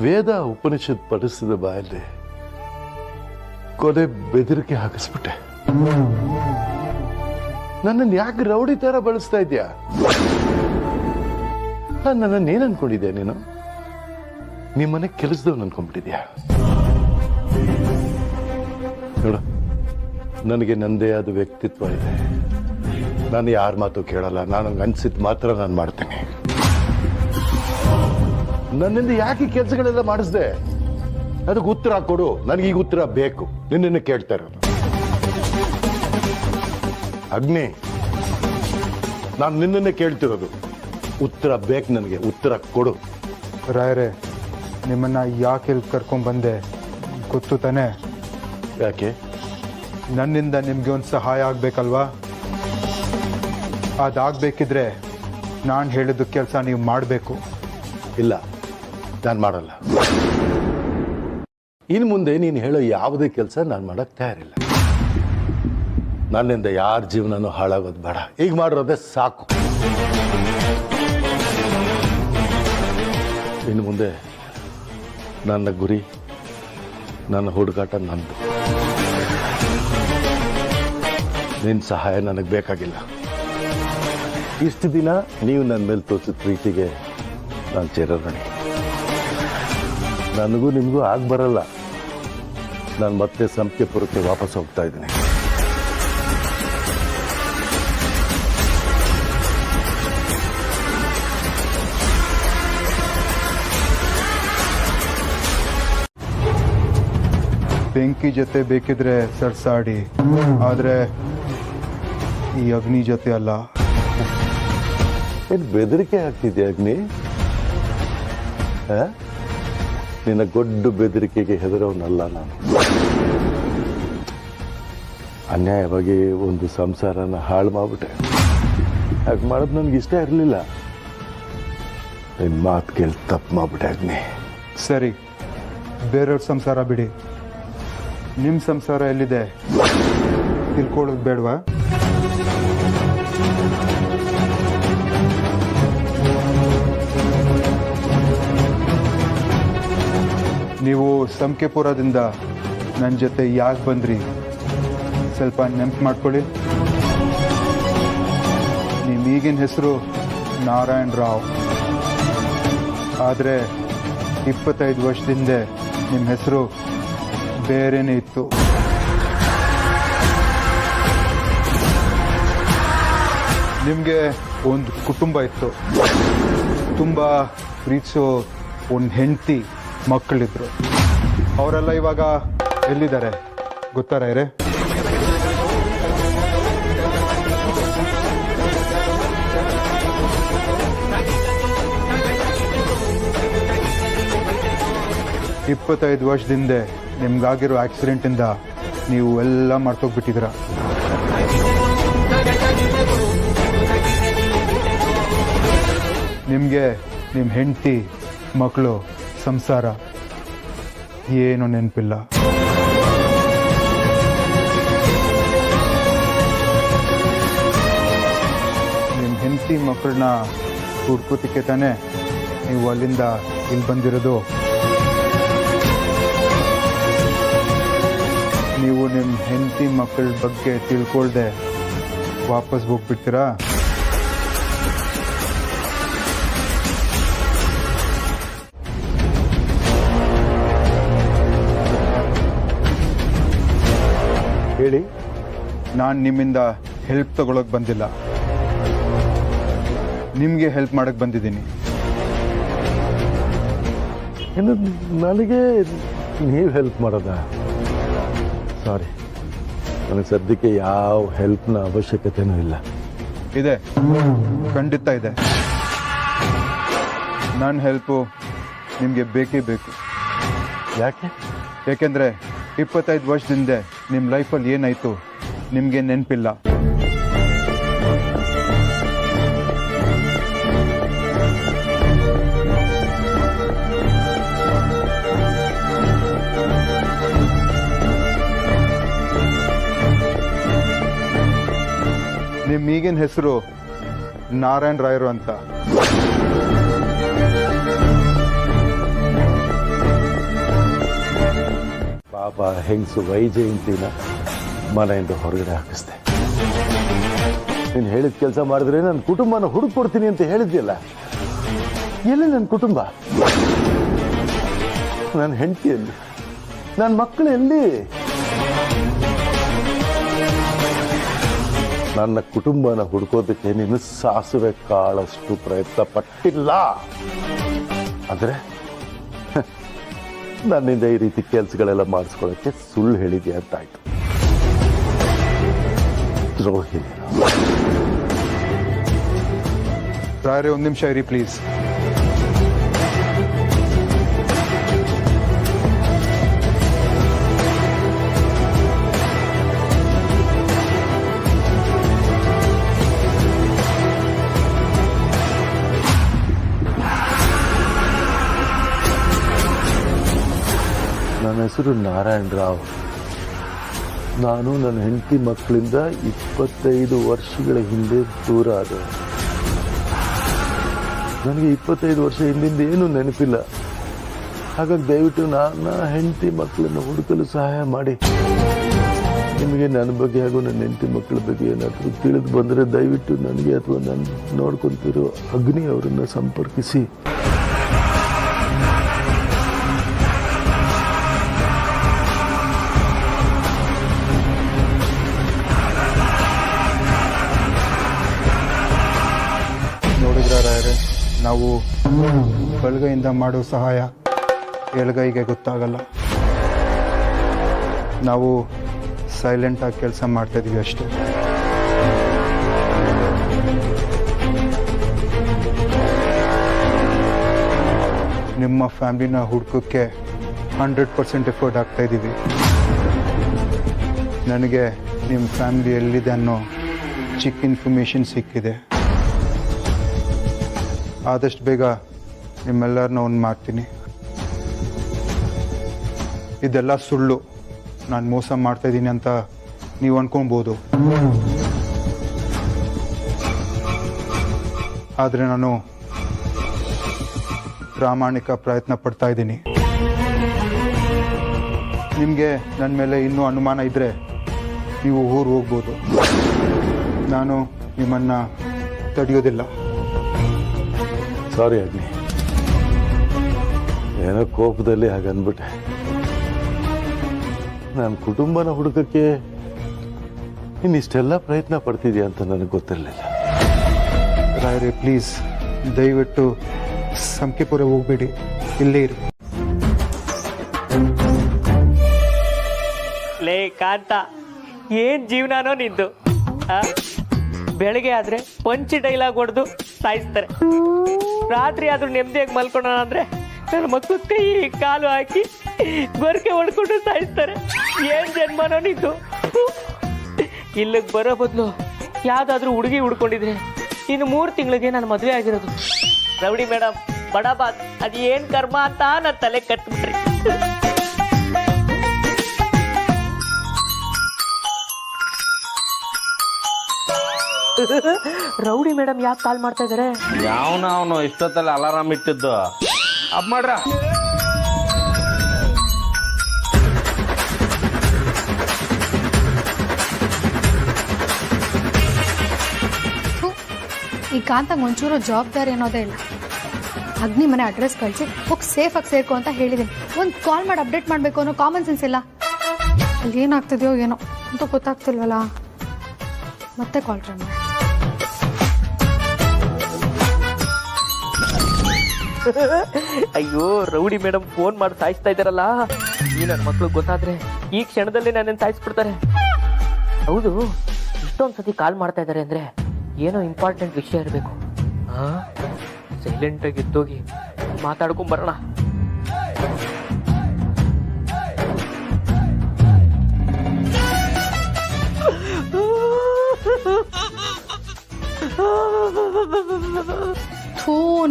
ವೇದ ಉಪನಿಷತ್ ಪರಿಸ್ಥಿತಿ ಬಾಯಲ್ಲಿ ಕೊನೆ ಬೆದರಿಕೆ ಹಾಕಿಸ್ಬಿಟ್ಟೆ. ನನ್ನನ್ನು ಯಾಕೆ ರೌಡಿ ತರ ಬಳಸ್ತಾ ಇದ್ಯಾ? ನನ್ನನ್ನು ಏನ್ ಅನ್ಕೊಂಡಿದ್ಯಾ ನೀನು? ನಿಮ್ಮನೆ ಕೆಲಸದವನು ಅನ್ಕೊಂಡ್ಬಿಟ್ಟಿದ್ಯಾ? ನೋಡು, ನನಗೆ ನಂದೇ ಆದ ವ್ಯಕ್ತಿತ್ವ ಇದೆ. ನಾನು ಯಾರ ಮಾತು ಕೇಳಲ್ಲ. ನಾನು ಅನ್ಸಿದ್ ಮಾತ್ರ ನಾನು ಮಾಡ್ತೇನೆ. ನನ್ನಿಂದ ಯಾಕೆ ಕೆಲಸಗಳೆಲ್ಲ ಮಾಡಿಸ್ದೆ? ಅದಕ್ಕೆ ಉತ್ತರ ಕೊಡು. ನನಗೀಗ ಉತ್ತರ ಬೇಕು. ನಿನ್ನನ್ನು ಕೇಳ್ತಾ ಇರೋದು. ಅಗ್ನಿ, ನಾನು ನಿನ್ನನ್ನೇ ಕೇಳ್ತಿರೋದು. ಉತ್ತರ ಬೇಕು ನನಗೆ. ಉತ್ತರ ಕೊಡು. ರಾಯರೇ, ನಿಮ್ಮನ್ನ ಯಾಕೆ ಇಲ್ಲಿ ಕರ್ಕೊಂಡ್ ಬಂದೆ ಗೊತ್ತು ತಾನೆ? ಯಾಕೆ? ನನ್ನಿಂದ ನಿಮ್ಗೆ ಒಂದು ಸಹಾಯ ಆಗ್ಬೇಕಲ್ವಾ? ಅದಾಗಬೇಕಿದ್ರೆ ನಾನು ಹೇಳಿದ ಕೆಲಸ ನೀವು ಮಾಡಬೇಕು. ಇಲ್ಲ, ನಾನು ಮಾಡಲ್ಲ. ಇನ್ನು ಮುಂದೆ ನೀನು ಹೇಳೋ ಯಾವುದೇ ಕೆಲಸ ನಾನು ಮಾಡಕ್ ತಯಾರಿಲ್ಲ. ನನ್ನಿಂದ ಯಾರ ಜೀವನನೂ ಹಾಳಾಗೋದು ಬೇಡ. ಈಗ ಮಾಡಿರೋದೇ ಸಾಕು. ಇನ್ನು ಮುಂದೆ ನನ್ನ ಗುರಿ, ನನ್ನ ಹುಡುಗಾಟ ನಂದು. ನಿನ್ನ ಸಹಾಯ ನನಗೆ ಬೇಕಾಗಿಲ್ಲ. ಇಷ್ಟು ದಿನ ನೀವು ನನ್ನ ಮೇಲೆ ತೋರಿಸಿದ ಪ್ರೀತಿಗೆ ನಾನು ಚಿರಋಣಿ. ನನಗೂ ನಿಮಗೂ ಆಗ ಬರಲ್ಲ. ನಾನು ಮತ್ತೆ ಸಂಪ್ಯಪುರಕ್ಕೆ ವಾಪಸ್ ಹೋಗ್ತಾ ಇದ್ದೀನಿ. ಬೆಂಕಿ ಜೊತೆ ಬೇಕಿದ್ರೆ ಸರ್ಸಾಡಿ, ಆದ್ರೆ ಈ ಅಗ್ನಿ ಜೊತೆ ಅಲ್ಲ. ಏನು ಬೆದರಿಕೆ ಆಗ್ತಿದ್ಯಾ ಅಗ್ನಿ? ನಿನ್ನ ಗೊಡ್ಡು ಬೆದರಿಕೆಗೆ ಹೆದರೋನಲ್ಲ ನಾನು. ಅನ್ಯಾಯವಾಗಿ ಒಂದು ಸಂಸಾರನ ಹಾಳು ಮಾಡ್ಬಿಟ್ಟೆ. ಹಾಗೆ ಮಾಡೋದು ನನಗೆ ಇಷ್ಟ ಇರಲಿಲ್ಲ. ನಿನ್ನ ಮಾತು ಕೇಳಿ ತಪ್ಪು ಮಾಡ್ಬಿಟ್ಟೆ ಅಗ್ನಿ. ಸರಿ, ಬೇರೆಯವ್ರ ಸಂಸಾರ ಬಿಡಿ. ನಿಮ್ಮ ಸಂಸಾರ ಎಲ್ಲಿದೆ? ತಿಳ್ಕೊಳ್ಳೋದು ಬೇಡವಾ? ನೀವು ಸಂಕೆಪುರದಿಂದ ನನ್ನ ಜೊತೆ ಯಾಕೆ ಬಂದ್ರಿ ಸ್ವಲ್ಪ ನೆನಪು ಮಾಡ್ಕೊಳ್ಳಿ. ನಿಮ್ಮ ಈಗಿನ ಹೆಸರು ನಾರಾಯಣ ರಾವ್, ಆದರೆ 25 ವರ್ಷದಿಂದ ನಿಮ್ಮ ಹೆಸರು ಬೇರೆನೇ ಇತ್ತು. ನಿಮಗೆ ಒಂದು ಕುಟುಂಬ ಇತ್ತು, ತುಂಬ ಪ್ರೀತಿಸೋ ಒಂದು ಹೆಂಡತಿ, ಮಕ್ಕಳಿದ್ರು. ಅವರೆಲ್ಲ ಇವಾಗ ಎಲ್ಲಿದ್ದಾರೆ ಗೊತ್ತಾ ರಾಯರೇ? ಇಪ್ಪತ್ತೈದು ವರ್ಷದಿಂದ ನಿಮ್ಗಾಗಿರೋ ಆಕ್ಸಿಡೆಂಟಿಂದ ನೀವು ಎಲ್ಲ ಮರ್ತೋಗ್ಬಿಟ್ಟಿದ್ದೀರ. ನಿಮಗೆ ನಿಮ್ಮ ಹೆಂಡತಿ, ಮಕ್ಕಳು, ಸಂಸಾರ ಏನು ನೆನಪಿಲ್ಲ. ನಿಮ್ಮ ಹೆಂಡತಿ ಮಕ್ಕಳನ್ನ ಹುಡ್ಕೋತಿಕ್ಕೆ ತಾನೆ ನೀವು ಅಲ್ಲಿಂದ ಇಲ್ಲಿ ಬಂದಿರೋದು ನೀವು ನಿಮ್ಮ ಹೆಂಡತಿ ಮಕ್ಕಳ ಬಗ್ಗೆ ತಿಳ್ಕೊಳ್ದೆ ವಾಪಸ್ ಹೋಗ್ಬಿಡ್ತೀರಾ? ಹೇಳಿ. ನಾನು ನಿಮ್ಮಿಂದ ಹೆಲ್ಪ್ ತಗೊಳಕ್ ಬಂದಿಲ್ಲ, ನಿಮಗೆ ಹೆಲ್ಪ್ ಮಾಡಕ್ ಬಂದಿದ್ದೀನಿ. ಇನ್ನು ನನಗೆ ನೀವು ಹೆಲ್ಪ್ ಮಾಡೋದ? ಸಾರಿ, ನನಗೆ ಸದ್ಯಕ್ಕೆ ಯಾವ ಹೆಲ್ಪ್ನ ಅವಶ್ಯಕತೆನೂ ಇಲ್ಲ. ಇದೆ, ಖಂಡಿತ ಇದೆ. ನನ್ನ ಹೆಲ್ಪು ನಿಮಗೆ ಬೇಕೇ ಬೇಕು. ಯಾಕೆ? ಯಾಕೆಂದರೆ 25 ವರ್ಷದಿಂದ ನಿಮ್ಮ ಲೈಫಲ್ಲಿ ಏನಾಯಿತು ನಿಮಗೆ ನೆನಪಿಲ್ಲ. ನಿಮ್ಮ ಈಗಿನ ಹೆಸರು ನಾರಾಯಣ್ ರಾಯರು ಅಂತ. ಪಾಪ ಹೆಂಗಸು ವೈಜಯಂತಿನ ಮನೆಯಿಂದ ಹೊರಗಡೆ ಹಾಕಿಸ್ದೆ. ನೀನು ಹೇಳಿದ ಕೆಲಸ ಮಾಡಿದ್ರೆ ನನ್ನ ಕುಟುಂಬನ ಹುಡುಕೊಡ್ತೀನಿ ಅಂತ ಹೇಳಿದ್ಯಲ್ಲ, ಎಲ್ಲಿ ನನ್ನ ಕುಟುಂಬ? ನನ್ನ ಹೆಂಡತಿಯಲ್ಲಿ, ನನ್ನ ಮಕ್ಕಳು ಎಲ್ಲಿ? ನನ್ನ ಕುಟುಂಬನ ಹುಡುಕೋದಕ್ಕೆ ನೀನು ಸಾಸುವೆ ಕಾಳಷ್ಟು ಪ್ರಯತ್ನ ಪಟ್ಟಿಲ್ಲ. ಆದರೆ ನನ್ನಿಂದ ಈ ರೀತಿ ಕೆಲಸಗಳೆಲ್ಲ ಮಾಡಿಸ್ಕೊಳ್ಳೋಕ್ಕೆ ಸುಳ್ಳು ಹೇಳಿದ್ಯಾ ಅಂತಾಯ್ತು. ದ್ರೋಹಿ. ರಾಯರೇ, ಒಂದು ನಿಮಿಷ ಇರಿ ಪ್ಲೀಸ್. ನನ್ನ ಹೆಸರು ನಾರಾಯಣ್ ರಾವ್. ನಾನು ನನ್ನ ಹೆಂಡತಿ ಮಕ್ಕಳಿಂದ 25 ವರ್ಷಗಳ ಹಿಂದೆ ದೂರ ಆದೆ. ನನಗೆ 25 ವರ್ಷ ಹಿಂದಿಂದ ಏನೂ ನೆನಪಿಲ್ಲ. ಹಾಗಾಗಿ ದಯವಿಟ್ಟು ನನ್ನ ಹೆಂಡತಿ ಮಕ್ಕಳನ್ನು ಹುಡುಕಲು ಸಹಾಯ ಮಾಡಿ. ನಿಮಗೆ ನನ್ನ ಬಗ್ಗೆ ಹಾಗೂ ನನ್ನ ಹೆಂಡತಿ ಮಕ್ಕಳ ಬಗ್ಗೆ ಏನಾದರೂ ತಿಳಿದು ಬಂದರೆ ದಯವಿಟ್ಟು ನನಗೆ ಅಥವಾ ನಾನು ನೋಡ್ಕೊತಿರೋ ಅಗ್ನಿ ಅವರನ್ನು ಸಂಪರ್ಕಿಸಿ. ನಾವು ಬಲಗೈಯಿಂದ ಮಾಡೋ ಸಹಾಯ ಎಡಗೈಗೆ ಗೊತ್ತಾಗಲ್ಲ. ನಾವು ಸೈಲೆಂಟಾಗಿ ಕೆಲಸ ಮಾಡ್ತಾ ಇದೀವಿ ಅಷ್ಟೇ. ನಿಮ್ಮ ಫ್ಯಾಮಿಲಿನ ಹುಡುಕೋಕ್ಕೆ 100% ಎಫರ್ಟ್ ಆಗ್ತಾ ಇದ್ದೀವಿ. ನನಗೆ ನಿಮ್ಮ ಫ್ಯಾಮಿಲಿ ಎಲ್ಲಿದೆ ಅನ್ನೋ ಚಿಕ್ಕ ಇನ್ಫಾರ್ಮೇಷನ್ ಸಿಕ್ಕಿದೆ. ಆದಷ್ಟು ಬೇಗ ನಿಮ್ಮೆಲ್ಲರನ್ನ ಒಂದು ಮಾಡ್ತೀನಿ. ಇದೆಲ್ಲ ಸುಳ್ಳು, ನಾನು ಮೋಸ ಮಾಡ್ತಾ ಇದ್ದೀನಿ ಅಂತ ನೀವು ಅನ್ಕೊಳ್ಬೋದು. ಆದರೆ ನಾನು ಪ್ರಾಮಾಣಿಕ ಪ್ರಯತ್ನ ಪಡ್ತಾ ಇದ್ದೀನಿ. ನಿಮಗೆ ನನ್ನ ಮೇಲೆ ಇನ್ನೂ ಅನುಮಾನ ಇದ್ದರೆ ನೀವು ಊರು ಹೋಗ್ಬೋದು. ನಾನು ನಿಮ್ಮನ್ನು ತಡೆಯೋದಿಲ್ಲ. ಸಾರಿ ಅಗ್ನಿ, ಏನೋ ಕೋಪದಲ್ಲಿ ಹಾಗನ್ಬಿಟ್ಟೆ. ನನ್ನ ಕುಟುಂಬನ ಹುಡುಕಕ್ಕೆ ಇನ್ನಿಷ್ಟೆಲ್ಲ ಪ್ರಯತ್ನ ಪಡ್ತಿದ್ಯಾ ಅಂತ ನನಗೆ ಗೊತ್ತಿರಲಿಲ್ಲ. ರಾಯರೇ, ಪ್ಲೀಸ್ ದಯವಿಟ್ಟು ಸಂಕೆಪುರ ಹೋಗ್ಬೇಡಿ, ಇಲ್ಲೇ ಇರಿ. ಲೇ ಕಾಂತ, ಏನ್ ಜೀವನಾನೋ ನಿಂದು. ಬೆಳಗ್ಗೆ ಆದ್ರೆ ಪಂಚಿ ಡೈಲಾಗ್ ಹೊಡೆದು ಸಾಯಿಸ್ತಾರೆ, ರಾತ್ರಿ ಆದ್ರೂ ನೆಮ್ಮದಿಯಾಗಿ ಮಲ್ಕೊಳ್ಳೋಣ ಅಂದ್ರೆ ನನ್ನ ಮಕ್ಕಳು ಕೈ ಕಾಲು ಹಾಕಿ ಗೊರಕೆ ಹೊಡ್ಕೊಂಡು ಸಾಯಿಸ್ತಾರೆ. ಏನ್ ಜನ್ಮನೋ ನಿಂದು. ಇಲ್ಲಿಗೆ ಬರೋ ಬದಲು ಯಾವ್ದಾದ್ರೂ ಹುಡುಗಿ ಹುಡ್ಕೊಂಡಿದ್ರೆ ಇನ್ನು 3 ತಿಂಗಳಿಗೆ ನಾನು ಮದುವೆ ಆಗಿರೋದು. ರೌಡಿ ಮೇಡಮ್, ಬಡಬಾದ್ ಅದು ಏನ್ ಕರ್ಮ ಅಂತ ನನ್ನ ತಲೆ ಕಟ್ಬಿಟ್ರಿ. ರೌಡಿ ಮೇಡಮ್ ಯಾಕೆ ಕಾಲ್ ಮಾಡ್ತಾ ಇದಾರೆ? ಯಾವನ ಅವನು ಇಷ್ಟೊತ್ತಲ್ಲಿ ಅಲಾರಾಮ್ ಇಟ್ಟಿದ್ದು ಅಪ್ ಮಾಡ್ರ. ಈ ಕಾಂತಂಗೆ ಒಂಚೂರು ಜವಾಬ್ದಾರಿ ಅನ್ನೋದೇ ಇಲ್ಲ. ಅಗ್ನಿ ಮನೆ ಅಡ್ರೆಸ್ ಕಳಿಸಿ ಹೋಗಿ ಸೇಫಾಗಿ ಸೇರ್ಕೊ ಅಂತ ಹೇಳಿದ್ದೀನಿ. ಒಂದು ಕಾಲ್ ಮಾಡಿ ಅಪ್ಡೇಟ್ ಮಾಡಬೇಕು ಅನ್ನೋ ಕಾಮನ್ ಸೆನ್ಸ್ ಇಲ್ಲ. ಅಲ್ಲಿ ಏನಾಗ್ತಿದೆಯೋ ಏನೋ ಅಂತ ಗೊತ್ತಾಗ್ತಿಲ್ವಲ್ಲ. ಮತ್ತೆ ಕಾಲ್ ಟ್ರೈ ಮಾಡಿ. ಅಯ್ಯೋ ರೌಡಿ ಮೇಡಮ್ ಫೋನ್ ಮಾಡಿ ಸಾಯಿಸ್ತಾ ಇದ್ದಾರಲ್ಲ. ಈ ನನ್ನ ಮಕ್ಳು ಗೊತ್ತಾದ್ರೆ ಈ ಕ್ಷಣದಲ್ಲಿ ನನ್ನನ್ನು ಸಾಯಿಸ್ಬಿಡ್ತಾರೆ. ಹೌದು, ಇಷ್ಟೊಂದು ಸತಿ ಕಾಲ್ ಮಾಡ್ತಾ ಇದ್ದಾರೆ ಅಂದ್ರೆ ಏನೋ ಇಂಪಾರ್ಟೆಂಟ್ ವಿಷಯ ಇರಬೇಕು. ಸೈಲೆಂಟ್ ಆಗಿ ಇದ್ದೋಗಿ ಮಾತಾಡ್ಕೊಂಡ್ ಬರೋಣ.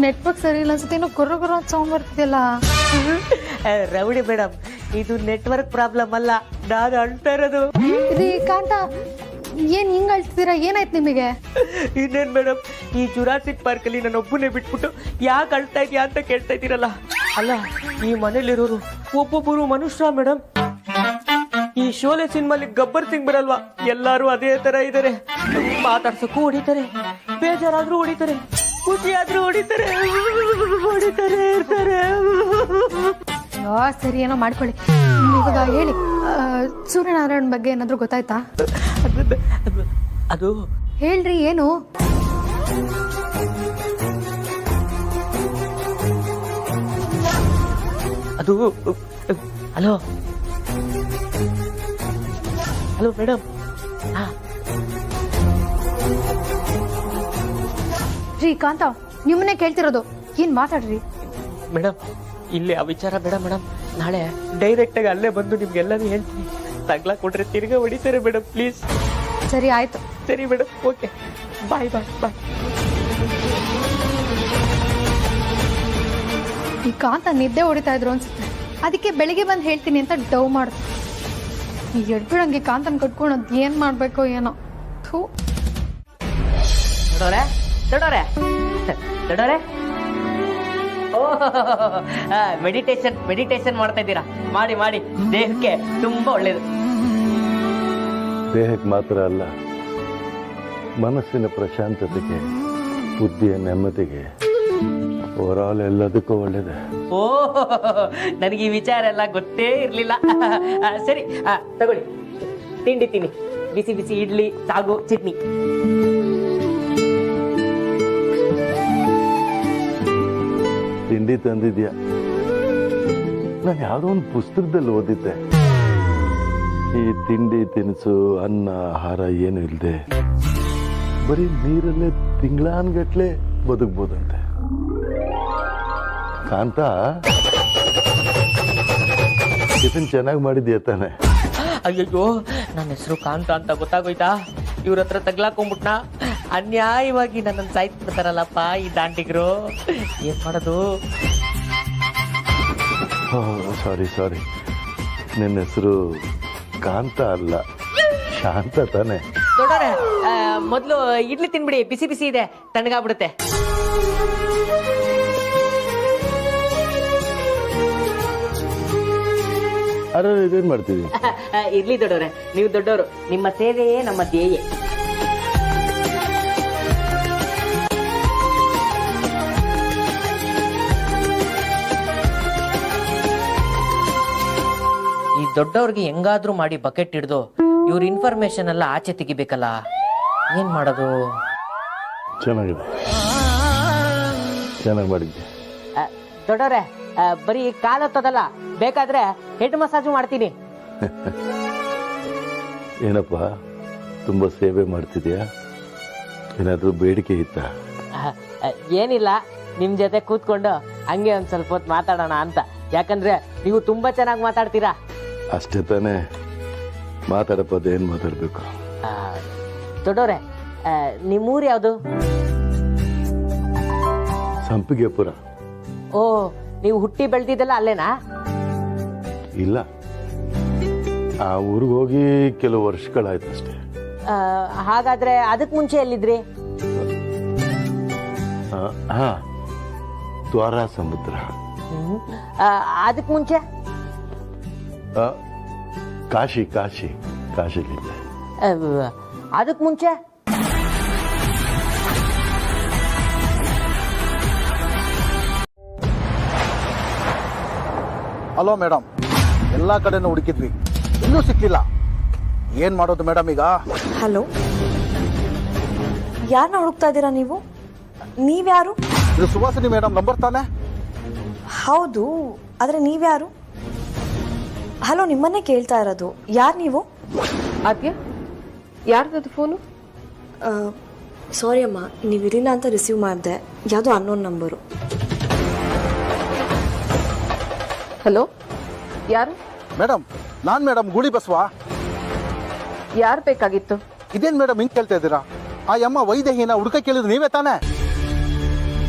ನೆಟ್ವರ್ಕ್ ಸರಿ ಇಲ್ಲ ಅನ್ಸುತ್ತೆ. ಏನೋ ಗೊರ್ರ ಗೊರ್ರ ಸೌಂಡ್ ಬರ್ತಿದೆಯಲ್ಲ. ರೌಡಿ ಮೇಡಮ್, ಇದು ನೆಟ್ವರ್ಕ್ ಪ್ರಾಬ್ಲಮ್ ಅಲ್ಲ, ನಾನು ಅಳ್ತಾ ಇರೋದು. ರೀ ಕಾಂತ, ಏನ್ ಹಿಂಗ್ ಅಳ್ತಿದ್ದೀರಾ? ಏನಾಯ್ತು ನಿಮಗೆ? ಇನ್ನೇನ್ ಮೇಡಮ್, ಈ ಜುರಾಸಿಕ್ ಪಾರ್ಕ್ ಅಲ್ಲಿ ನಾನು ಒಬ್ಬನೇ ಬಿಟ್ಬಿಟ್ಟು ಯಾಕೆ ಅಳ್ತಾ ಇದೆಯಾ ಅಂತ ಕೇಳ್ತಾ ಇದ್ದೀರಲ್ಲ. ಅಲ್ಲ, ಈ ಮನೇಲಿರೋರು ಒಬ್ಬೊಬ್ಬರು ಮನುಷ್ಯ ಮೇಡಮ್. ಈ ಶೋಲೆ ಸಿನಿಮಾಲಿ ಗಬ್ಬರ್ ಸಿಂಗ್ ಬರಲ್ವಾ, ಎಲ್ಲಾರು ಅದೇ ತರ ಇದಾರೆ. ಮಾತಾಡ್ಸಕ್ಕೂ ಹೊಡಿತಾರೆ, ಬೇಜಾರಾದ್ರೂ ಹೊಡಿತಾರೆ, ಖುಷಿಯಾದ್ರೂ ಹೊಡಿತಾರೆ, ಇರ್ತಾರೆ. ಸರಿ, ಏನೋ ಮಾಡ್ಕೊಳ್ಳಿ. ಇವಾಗ ಹೇಳಿ, ಸೂರ್ಯನಾರಾಯಣ್ ಬಗ್ಗೆ ಏನಾದ್ರು ಗೊತ್ತಾಯ್ತಾ? ಅದು ಹೇಳ್ರಿ, ಏನು? ಅದು ಹಲೋ ಹಲೋ ಮೇಡಮ್. ರೀ ಕಾಂತ, ನಿಮ್ಮನ್ನೇ ಕೇಳ್ತಿರೋದು, ಏನ್ ಮಾತಾಡ್ರಿ ಮೇಡಮ್. ಇಲ್ಲಿ ಆ ವಿಚಾರ ಬೇಡ ಮೇಡಮ್, ನಾಳೆ ಡೈರೆಕ್ಟ್ ಆಗಿ ಅಲ್ಲೇ ಬಂದು ನಿಮ್ಗೆಲ್ಲಾನು ಹೇಳ್ತೀನಿ. ತಗ್ಲಾ ಕೊಟ್ರೆ ತಿರ್ಗಾ ಹೊಡಿತಾರೆ ಮೇಡಮ್, ಪ್ಲೀಸ್. ಸರಿ, ಆಯ್ತು. ಸರಿ ಮೇಡಮ್, ಓಕೆ, ಬಾಯ್ ಬಾಯ್ ಬಾಯ್. ಈ ಕಾಂತ ನಿದ್ದೆ ಹೊಡಿತಾ ಇದ್ರು ಅನ್ಸುತ್ತೆ, ಅದಕ್ಕೆ ಬೆಳಿಗ್ಗೆ ಬಂದು ಹೇಳ್ತೀನಿ ಅಂತ ಡವ್ ಮಾಡ್ತು. ಈ ಎಡ್ಬಿಡಂಗೆ ಕಾಂತನ್ ಕಟ್ಕೊಂಡು ಏನ್ ಮಾಡ್ಬೇಕೋ ಏನೋ. ದೊಡ್ಡೋರೆ ಮೆಡಿಟೇಷನ್ ಮಾಡ್ತಾ ಇದ್ದೀರಾ? ಮಾಡಿ ಮಾಡಿ, ದೇಹಕ್ಕೆ ತುಂಬಾ ಒಳ್ಳೇದು. ದೇಹಕ್ಕೆ ಮಾತ್ರ ಅಲ್ಲ, ಮನಸ್ಸಿನ ಪ್ರಶಾಂತತೆಗೆ, ಬುದ್ಧಿಯ ನೆಮ್ಮದಿಗೆ, ಓವರಾಲ್ ಎಲ್ಲದಕ್ಕೂ ಒಳ್ಳೇದೆ. ಓ, ನನಗೆ ಈ ವಿಚಾರ ಎಲ್ಲ ಗೊತ್ತೇ ಇರ್ಲಿಲ್ಲ. ಸರಿ, ತಗೊಳ್ಳಿ, ತಿಂಡಿ ತಿನ್ನಿ. ಬಿಸಿ ಬಿಸಿ ಇಡ್ಲಿ, ಸಾಗು, ಚಟ್ನಿ. ತಿಂಡಿ ತಂದಿದ್ಯಾ? ನಾನು ಯಾವುದೋ ಒಂದು ಪುಸ್ತಕದಲ್ಲಿ ಓದಿದ್ದೆ, ಈ ತಿಂಡಿ ತಿನಿಸು, ಅನ್ನ, ಆಹಾರ ಏನು ಇಲ್ಲದೆ ಬರೀ ನೀರಲ್ಲೇ ತಿಂಗಳಾನ್ಗಟ್ಲೆ ಬದುಕ್ಬೋದಂತೆ. ಕಾಂತ, ಟಿಫಿನ್ ಚೆನ್ನಾಗಿ ಮಾಡಿದ್ಯಾ ತಾನೆ? ಅಯ್ಯಯ್ಯೋ, ನನ್ನ ಹೆಸರು ಕಾಂತ ಅಂತ ಗೊತ್ತಾಗೋಯ್ತಾ? ಇವ್ರ ಹತ್ರ ತಗ್ಲಾಕೊಂಡ್ಬಿಟ್ನ. ಅನ್ಯಾಯವಾಗಿ ನನ್ನನ್ನು ಸಾಯ್ತಿರ್ತಾರಲ್ಲಪ್ಪ ಈ ದಾಂಡಿಗರು. ಏನ್ ಮಾಡೋದು? ಸಾರಿ, ನಿನ್ನ ಹೆಸರು ಕಾಂತ ಅಲ್ಲ, ಶಾಂತ ತಾನೆ? ದೊಡ್ಡವ್ರೆ, ಮೊದ್ಲು ಇಡ್ಲಿ ತಿನ್ಬಿಡಿ, ಬಿಸಿ ಬಿಸಿ ಇದೆ, ತಣ್ಣಗಾಗ್ಬಿಡುತ್ತೆ. ಅರೆ, ಇದೇನ್ ಮಾಡ್ತೀವಿ? ಇರ್ಲಿ ದೊಡ್ಡವ್ರೆ, ನೀವು ದೊಡ್ಡವರು, ನಿಮ್ಮ ಸೇವೆಯೇ ನಮ್ಮ ಧ್ಯೇಯ. ಈ ದೊಡ್ಡವ್ರಿಗೆ ಹೆಂಗಾದ್ರೂ ಮಾಡಿ ಬಕೆಟ್ ಹಿಡ್ದು ಇವ್ರ ಇನ್ಫಾರ್ಮೇಶನ್ ಎಲ್ಲ ಆಚೆ ತೆಗಿಬೇಕಲ್ಲ. ಏನ್ ಮಾಡೋದು? ಚೆನ್ನಾಗಿದೆ, ಚೆನ್ನಾಗಿ ಮಾಡಿದ್ದೆ. ದೊಡ್ಡವ್ರೆ, ಬರೀ ಕಾಲತ್ತದಲ್ಲ, ಬೇಕಾದ್ರೆ ಹೆಡ್ ಮಸಾಜು ಮಾಡ್ತೀನಿ. ಏನಪ್ಪ, ತುಂಬಾ ಸೇವೆ ಮಾಡ್ತಿದ್ಯಾ? ಏನಾದ್ರೂ ಬೇಡಿಕೆ ಇತ್ತ? ಏನಿಲ್ಲ, ನಿಮ್ ಜೊತೆ ಕೂತ್ಕೊಂಡು ಹಂಗೆ ಒಂದ್ ಸ್ವಲ್ಪ ಹೊತ್ತು ಮಾತಾಡೋಣ ಅಂತ. ಯಾಕಂದ್ರೆ ನೀವು ತುಂಬಾ ಚೆನ್ನಾಗಿ ಮಾತಾಡ್ತೀರಾ. ಅಷ್ಟೇ ತಾನೇ, ಮಾತಾಡಪ್ಪ, ಅದೇನ್ ಮಾತಾಡ್ಬೇಕು? ದೊಡ್ಡವ್ರೆ, ನಿಮ್ಮೂರು ಯಾವುದು? ಸಂಪಿಗೆಪುರ. ಓ, ನೀವು ಹುಟ್ಟಿ ಬೆಳೆದಿದ್ದಲ್ಲ ಅಲ್ಲೇನಾ? ಇಲ್ಲ, ಆ ಊರಿಗೆ ಹೋಗಿ ಕೆಲವು ವರ್ಷಗಳಾಯ್ತು ಅಷ್ಟೇ. ಹಾಗಾದ್ರೆ ಅದಕ್ಕೆ ಮುಂಚೆ ಎಲ್ಲಿದ್ರಿ? ಹಾ, ದ್ವಾರ ಸಮುದ್ರ. ಅದಕ್ಕೆ ಮುಂಚೆ? ಕಾಶಿಲಿದ್ದೆ. ಅದಕ್ಕೆ ಮುಂಚೆ? ಹಲೋ ಮೇಡಮ್, ಎಲ್ಲ ಕಡೆನೂ ಹುಡುಕಿದ್ವಿ, ಇನ್ನೂ ಸಿಕ್ಕಿಲ್ಲ. ಏನ್ ಮಾಡೋದು ಮೇಡಮ್ ಈಗ? ಹಲೋ, ಯಾರನ್ನ ಹುಡುಕ್ತಾ ಇದ್ದೀರಾ ನೀವು? ನೀವ್ಯಾರು? ಇದು ಸುವಾಸಿನಿ ಮೇಡಮ್ ನಂಬರ್ ತಾನೆ? ಹೌದು, ಆದ್ರೆ ನೀವ್ಯಾರು? ಹಲೋ, ನಿಮ್ಮನ್ನೇ ಕೇಳ್ತಾ ಇರೋದು. ಯಾರು ನೀವು? ಆದ್ಯ, ಯಾರ್ದದು ಫೋನು? ಸಾರಿ ಅಮ್ಮ, ನೀವಿರಿಲ್ಲ ಅಂತ ರಿಸೀವ್ ಮಾಡಿದೆ. ಯಾವುದೋ ಅನ್ನೋನ್ ನಂಬರು. ಹಲೋ, ಯಾರು? ಮೇಡಮ್, ನಾನ್ ಮೇಡಮ್ ಗೂಳಿ ಬಸ್ವಾ. ಯಾರು ಬೇಕಾಗಿತ್ತು? ಇದೇನ್ ಮೇಡಮ್ ಹಿಂಗ್ ಕೇಳ್ತಾ ಇದ್ದೀರಾ? ಆ ಯಮ್ಮ ವೈದೇಹಿನ ಹುಡುಕ ಕೇಳಿದ್ರು ನೀವೇ ತಾನೆ?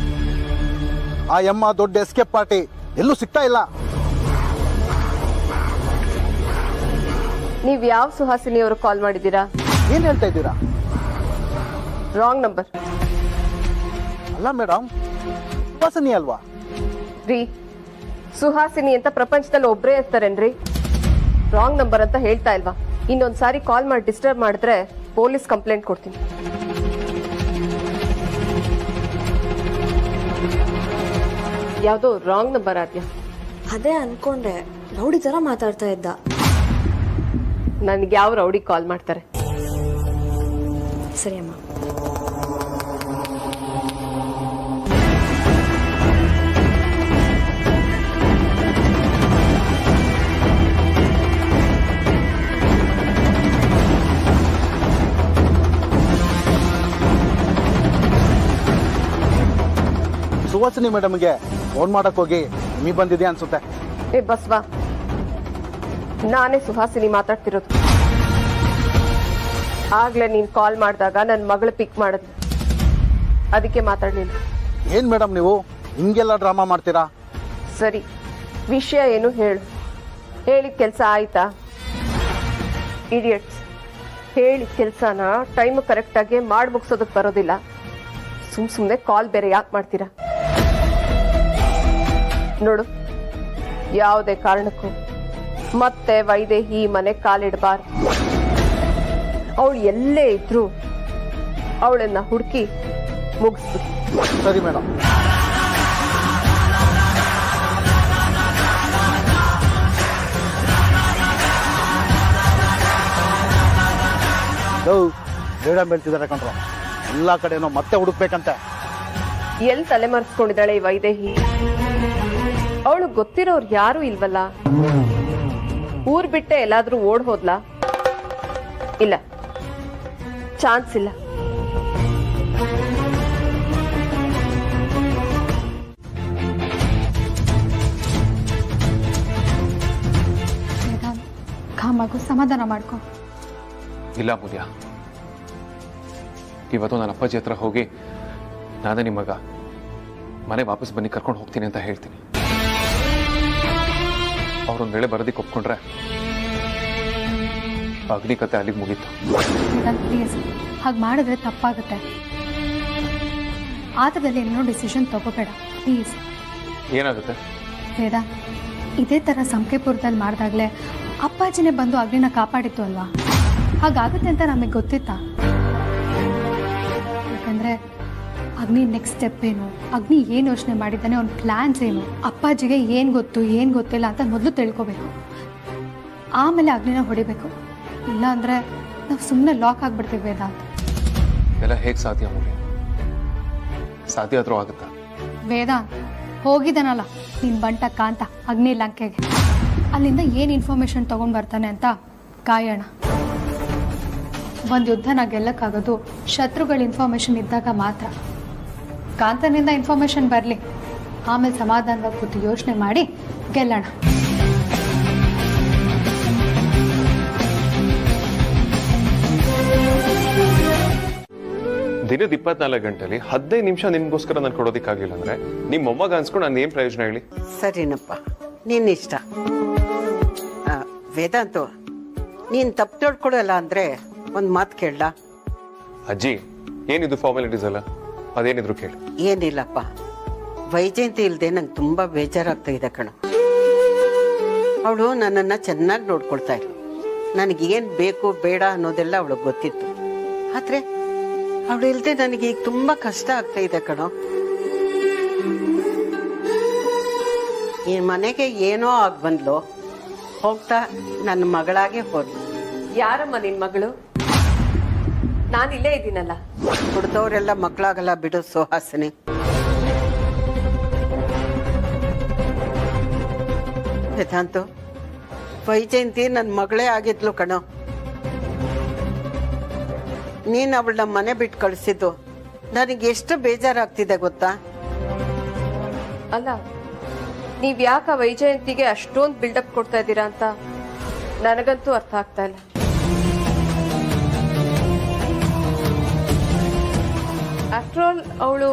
ಆ ಯಮ್ಮ ದೊಡ್ಡ ಎಸ್ಕೇಪ್ ಪಾರ್ಟಿ, ಎಲ್ಲೂ ಸಿಗ್ತಾ ಇಲ್ಲ. ನೀವ್ ಯಾವ ಸುಹಾಸಿನಿ ಅವರು ಕಾಲ್ ಮಾಡಿದ್ದೀರಾ? ಏನ್ ಹೇಳ್ತಾ ಇದ್ದೀರಾ? Wrong number. ಅಲ್ಲ ಮೇಡಮ್, ಸುಹಾಸಿನಿ ಅಲ್ವಾ? ರೀ, ಸುಹಾಸಿನಿ ಅಂತ ಪ್ರಪಂಚದಲ್ಲಿ ಒಬ್ರೇ ಇರ್ತಾರೇನ್ರಿ? ರಾಂಗ್ ನಂಬರ್ ಅಂತ ಹೇಳ್ತಾ ಇಲ್ವಾ? ಇನ್ನೊಂದ್ಸಾರಿ ಕಾಲ್ ಮಾಡಿ ಡಿಸ್ಟರ್ಬ್ ಮಾಡಿದ್ರೆ ಪೊಲೀಸ್ ಕಂಪ್ಲೇಂಟ್ ಕೊಡ್ತೀನಿ. ಯಾವ್ದೋ ರಾಂಗ್ ನಂಬರ್ ಆದ್ಯಾ? ಅದೇ ಅನ್ಕೊಂಡೆ. ರೌಡಿ ತರ ಮಾತಾಡ್ತಾ ಇದ್ದ. ನನ್ಗೆ ಯಾವ ರೌಡಿ ಕಾಲ್ ಮಾಡ್ತಾರೆ? ಸರಿ ಅಮ್ಮ. ಸುವಾಸಿನಿ ಮೇಡಮ್ಗೆ ಫೋನ್ ಮಾಡಕ್ ಹೋಗಿ ನೀ ಬಂದಿದ್ಯಾ ಅನ್ಸುತ್ತೆ. ಏ ಬಸ್ವಾ, ನಾನೇ ಸುಹಾಸಿನಿ ಮಾತಾಡ್ತಿರೋದು. ಆಗ್ಲೇ ನೀನ್ ಕಾಲ್ ಮಾಡಿದಾಗ ನನ್ನ ಮಗಳು ಪಿಕ್ ಮಾಡಿದ್ಲು, ಅದಕ್ಕೆ ಮಾತಾಡ್ಲಿಲ್ಲ. ಏನ್ ಮೇಡಮ್ ನೀವು ಹಿಂಗೆಲ್ಲ ಡ್ರಾಮಾ ಮಾಡ್ತೀರಾ? ಸರಿ, ವಿಷಯ ಏನು ಹೇಳು. ಹೇಳಿದ ಕೆಲಸ ಆಯ್ತಾ? ಇಡಿಯಟ್ಸ್, ಹೇಳಿದ ಕೆಲಸನ ಟೈಮ್ ಕರೆಕ್ಟಾಗಿ ಮಾಡಿ ಮುಗಿಸೋದಕ್ಕೆ ಬರೋದಿಲ್ಲ. ಸುಮ್ಮನೆ ಕಾಲ್ ಬೇರೆ ಯಾಕೆ ಮಾಡ್ತೀರಾ? ನೋಡು, ಯಾವುದೇ ಕಾರಣಕ್ಕೂ ಮತ್ತೆ ವೈದೇಹಿ ಮನೆ ಕಾಲಿಡಬಾರ್ದು. ಅವಳು ಎಲ್ಲೇ ಇದ್ರು ಅವಳನ್ನ ಹುಡುಕಿ ಮುಗಿಸ್ಬಿಡಿ. ಸರಿ ಮೇಡಮ್. ಮೇಡಮ್ ಹೇಳ್ತಿದ್ದಾರೆ ಕಣ್ರ, ಎಲ್ಲಾ ಕಡೆನೋ ಮತ್ತೆ ಹುಡುಕ್ಬೇಕಂತೆ. ಎಲ್ಲಿ ತಲೆ ಮರೆಸ್ಕೊಂಡಿದ್ದಾಳೆ ಈ ವೈದೇಹಿ? ಅವಳು ಗೊತ್ತಿರೋರು ಯಾರು ಇಲ್ವಲ್ಲ? ಊರ್ ಬಿಟ್ಟೆ ಎಲ್ಲಾದ್ರೂ ಓಡ್ ಹೋದ್ಲಾ? ಇಲ್ಲ, ಚಾನ್ಸ್ ಇಲ್ಲ. ಮಗು ಸಮಾಧಾನ ಮಾಡ್ಕೊ. ಇಲ್ಲ ಮುದ್ಯ, ಇವತ್ತು ನನ್ನ ಅಪ್ಪಾಜಿ ಹತ್ರ ಹೋಗಿ ನಾನೇ ನಿಮ್ಮ ಮಗ, ಮನೆ ವಾಪಸ್ ಬನ್ನಿ ಕರ್ಕೊಂಡು ಹೋಗ್ತೀನಿ ಅಂತ ಹೇಳ್ತೀನಿ. ಅವ್ರೊಂದ್ ವೇಳೆ ಬರೋದಿಕ್ಕೆ ಒಪ್ಕೊಂಡ್ರೆ ಅಗ್ನಿ ಕತೆ ಅಲ್ಲಿಗೆ ಮುಗೀತು. ಪ್ಲೀಸ್, ಹಾಗೆ ಮಾಡಿದ್ರೆ ತಪ್ಪಾಗುತ್ತೆ. ಆತದಲ್ಲಿ ಏನೋ ಡಿಸಿಷನ್ ತಗೋಬೇಡ ಪ್ಲೀಸ್. ಏನಾಗುತ್ತೆ? ವೇದ, ಇದೇ ಥರ ಸಂಕೆಪುರದಲ್ಲಿ ಮಾಡಿದಾಗಲೇ ಅಪ್ಪಾಜಿನೇ ಬಂದು ಅಗ್ನಿನ ಕಾಪಾಡಿತ್ತು ಅಲ್ವಾ? ಹಾಗಾಗುತ್ತೆ ಅಂತ ನಮಗೆ ಗೊತ್ತಿತ್ತಾ? ಯಾಕಂದರೆ ಅಗ್ನಿ ನೆಕ್ಸ್ಟ್ ಸ್ಟೆಪ್ ಏನು, ಅಗ್ನಿ ಏನು ಯೋಚನೆ ಮಾಡಿದ್ದಾನೆ, ಅವ್ನ ಪ್ಲ್ಯಾನ್ಸ್ ಏನು, ಅಪ್ಪಾಜಿಗೆ ಏನು ಗೊತ್ತು ಏನು ಗೊತ್ತಿಲ್ಲ ಅಂತ ಮೊದಲು ತಿಳ್ಕೊಬೇಕು. ಆಮೇಲೆ ಅಗ್ನಿನ ಹೊಡಿಬೇಕು. ಇಲ್ಲ ಅಂದರೆ ನಾವು ಸುಮ್ಮನೆ ಲಾಕ್ ಆಗಿಬಿಡ್ತೀವಿ ವೇದ ಅಂತ. ಎಲ್ಲ ಹೇಗೆ ಸಾಧ್ಯ ಮುಗಿ? ಸಾಧ್ಯ ಆದರೂ ಆಗುತ್ತಾ? ವೇದ, ಹೋಗಿದ್ದಾನಲ್ಲ ನೀನು ಬಂಟ ಕಾಂತ ಅಗ್ನಿ ಲಂಕೆಗೆ, ಅಲ್ಲಿಂದ ಏನು ಇನ್ಫಾರ್ಮೇಷನ್ ತೊಗೊಂಡು ಬರ್ತಾನೆ ಅಂತ ಕಾಯೋಣ. ಒಂದು ಯುದ್ಧನ ಗೆಲ್ಲಕ್ಕಾಗೋದು ಶತ್ರುಗಳ ಇನ್ಫಾರ್ಮೇಷನ್ ಇದ್ದಾಗ ಮಾತ್ರ. ಕಾಂತನಿಂದ ಇನ್ಫಾರ್ಮೇಷನ್ ಬರಲಿ, ಆಮೇಲೆ ಸಮಾಧಾನವಾಗಿ ಕೂತು ಯೋಚನೆ ಮಾಡಿ ಗೆಲ್ಲೋಣ. ದಿನದ 24 ಗಂಟೆಲಿ 15 ನಿಮಿಷ ನಿಮ್ಗೋಸ್ಕರ ನಾನು ಕೊಡೋದಿಕ್ಕಾಗಿಲ್ಲ ಅಂದ್ರೆ ನಿಮ್ಮ ಮೊಮ್ಮಗ ಅನ್ಸ್ಕೊಂಡು ನಾನು ಏನ್ ಪ್ರಯೋಜನ ಹೇಳಿ? ಸರಿನಪ್ಪ, ನಿನ್ನ ಇಷ್ಟ. ವೇದಾಂತು, ನೀನು ತಪ್ಪು ತಿಳ್ಕೊಡಲ್ಲ ಅಂದರೆ ಒಂದು ಮಾತು ಕೇಳ. ಅಜ್ಜಿ ಏನಿದು ಫಾರ್ಮಾಲಿಟೀಸ್ ಅಲ್ಲ, ಅದೇನಿದ್ರು ಕೇಳಿ. ಏನಿಲ್ಲಪ್ಪ, ವೈಜಯಂತಿ ಇಲ್ಲದೆ ನಂಗೆ ತುಂಬ ಬೇಜಾರಾಗ್ತಾ ಇದೆ ಕಣ. ಅವಳು ನನ್ನನ್ನು ಚೆನ್ನಾಗಿ ನೋಡ್ಕೊಳ್ತಾ ಇದ್ಲು. ನನಗೇನು ಬೇಕು ಬೇಡ ಅನ್ನೋದೆಲ್ಲ ಅವಳಿಗೆ ಗೊತ್ತಿತ್ತು. ಆದರೆ ಅವಳು ಇಲ್ಲದೆ ನನಗೆ ಈಗ ತುಂಬ ಕಷ್ಟ ಆಗ್ತಾ ಇದೆ ಕಣೋ. ಈ ಮನೆಗೆ ಏನೋ ಆಗಿ ಬಂದ್ಲು, ಹೋಗ್ತಾ ನನ್ನ ಮಗಳಾಗೆ ಹೋದ್ಲು. ಯಾರಮ್ಮ ನಿನ್ ಮಗಳು? ನಾನಿಲ್ಲೇ ಇದ್ದೀನಲ್ಲ. ಹುಡ್ದವ್ರೆಲ್ಲ ಮಕ್ಕಳಾಗಲ್ಲ ಬಿಡು ಸುಹಾಸಿನಿ. ವೇದಾಂತು, ವೈಜಯಂತಿ ನನ್ನ ಮಗಳೇ ಆಗಿದ್ಲು ಕಣೋ. ನೀನು ಅವಳನ್ನ ಮನೆ ಬಿಟ್ಟು ಕಳಿಸಿದ್ದು ನನಗೆ ಎಷ್ಟು ಬೇಜಾರಾಗ್ತಿದೆ ಗೊತ್ತಾ? ಅಲ್ಲ, ನೀವ್ ಯಾಕ ವೈಜಯಂತಿಗೆ ಅಷ್ಟೊಂದು ಬಿಲ್ಡಪ್ ಕೊಡ್ತಾ ಇದ್ದೀರಾ ಅಂತ ನನಗಂತೂ ಅರ್ಥ ಆಗ್ತಾ ಇಲ್ಲ. ಆಫ್ಟರ್ ಆಲ್ ಅವಳು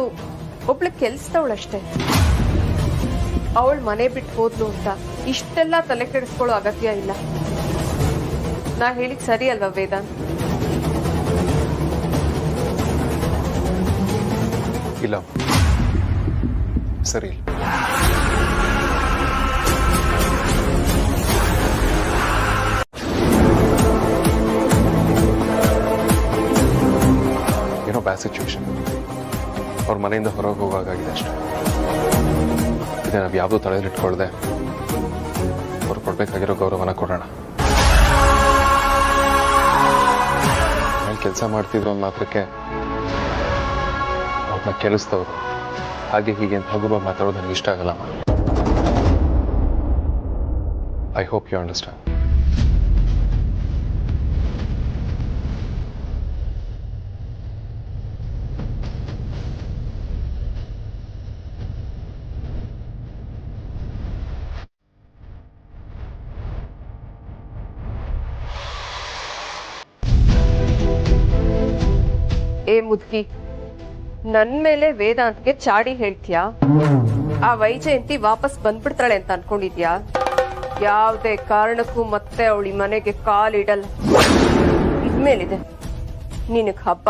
ಒಬ್ಳು ಕೆಲ್ಸದವಳಷ್ಟೇ. ಅವಳು ಮನೆ ಬಿಟ್ಟು ಹೋದ್ಲು ಅಂತ ಇಷ್ಟೆಲ್ಲ ತಲೆ ಕೆಡಿಸ್ಕೊಳ್ಳೋ ಅಗತ್ಯ ಇಲ್ಲ. ನಾ ಹೇಳಿದ್ ಸರಿ ಅಲ್ವಾ ವೇದಾಂತ್? ಇಲ್ಲ, ಸರಿ ಇಲ್ಲ. ಏನೋ ಬ್ಯಾಡ್ ಸಿಚುವೇಶನ್, ಅವ್ರ ಮನೆಯಿಂದ ಹೊರಗೆ ಹೋಗಾಗಿದೆ ಅಷ್ಟೇ. ಇದೇ ನಾವು ಯಾವುದೋ ತಲೆಯಲ್ಲಿಟ್ಕೊಳ್ದೆ ಅವ್ರು ಕೊಡ್ಬೇಕಾಗಿರೋ ಗೌರವನ ಕೊಡೋಣ. ನಾನು ಕೆಲಸ ಮಾಡ್ತಿದ್ರು ಒಂದು ಮಾತ್ರಕ್ಕೆ ಅವ್ರನ್ನ ಕೇಳಿಸ್ತವ್ರು ಹಾಗೆ ಹೀಗೆ ಅಂತ ಹಗುರ ಮಾತಾಡೋದು ನನಗೆ ಇಷ್ಟ ಆಗಲ್ಲ. I hope you understand. ಏ ಮುದ್ಕಿ, ನನ್ ಮೇಲೆ ವೇದಾಂತ್ಗೆ ಚಾಡಿ ಹೇಳ್ತೀಯಾ? ಆ ವೈಜಯಂತಿ ವಾಪಸ್ ಬಂದ್ಬಿಡ್ತಾಳೆ ಅಂತ ಅನ್ಕೊಂಡಿದ್ಯಾ? ಯಾವುದೇ ಕಾರಣಕ್ಕೂ ಮತ್ತೆ ಅವಳಿ ಮನೆಗೆ ಕಾಲಿಡಲ್ಲ. ಇದ್ಮೇಲಿದೆ ನಿನಗ್ ಹಬ್ಬ.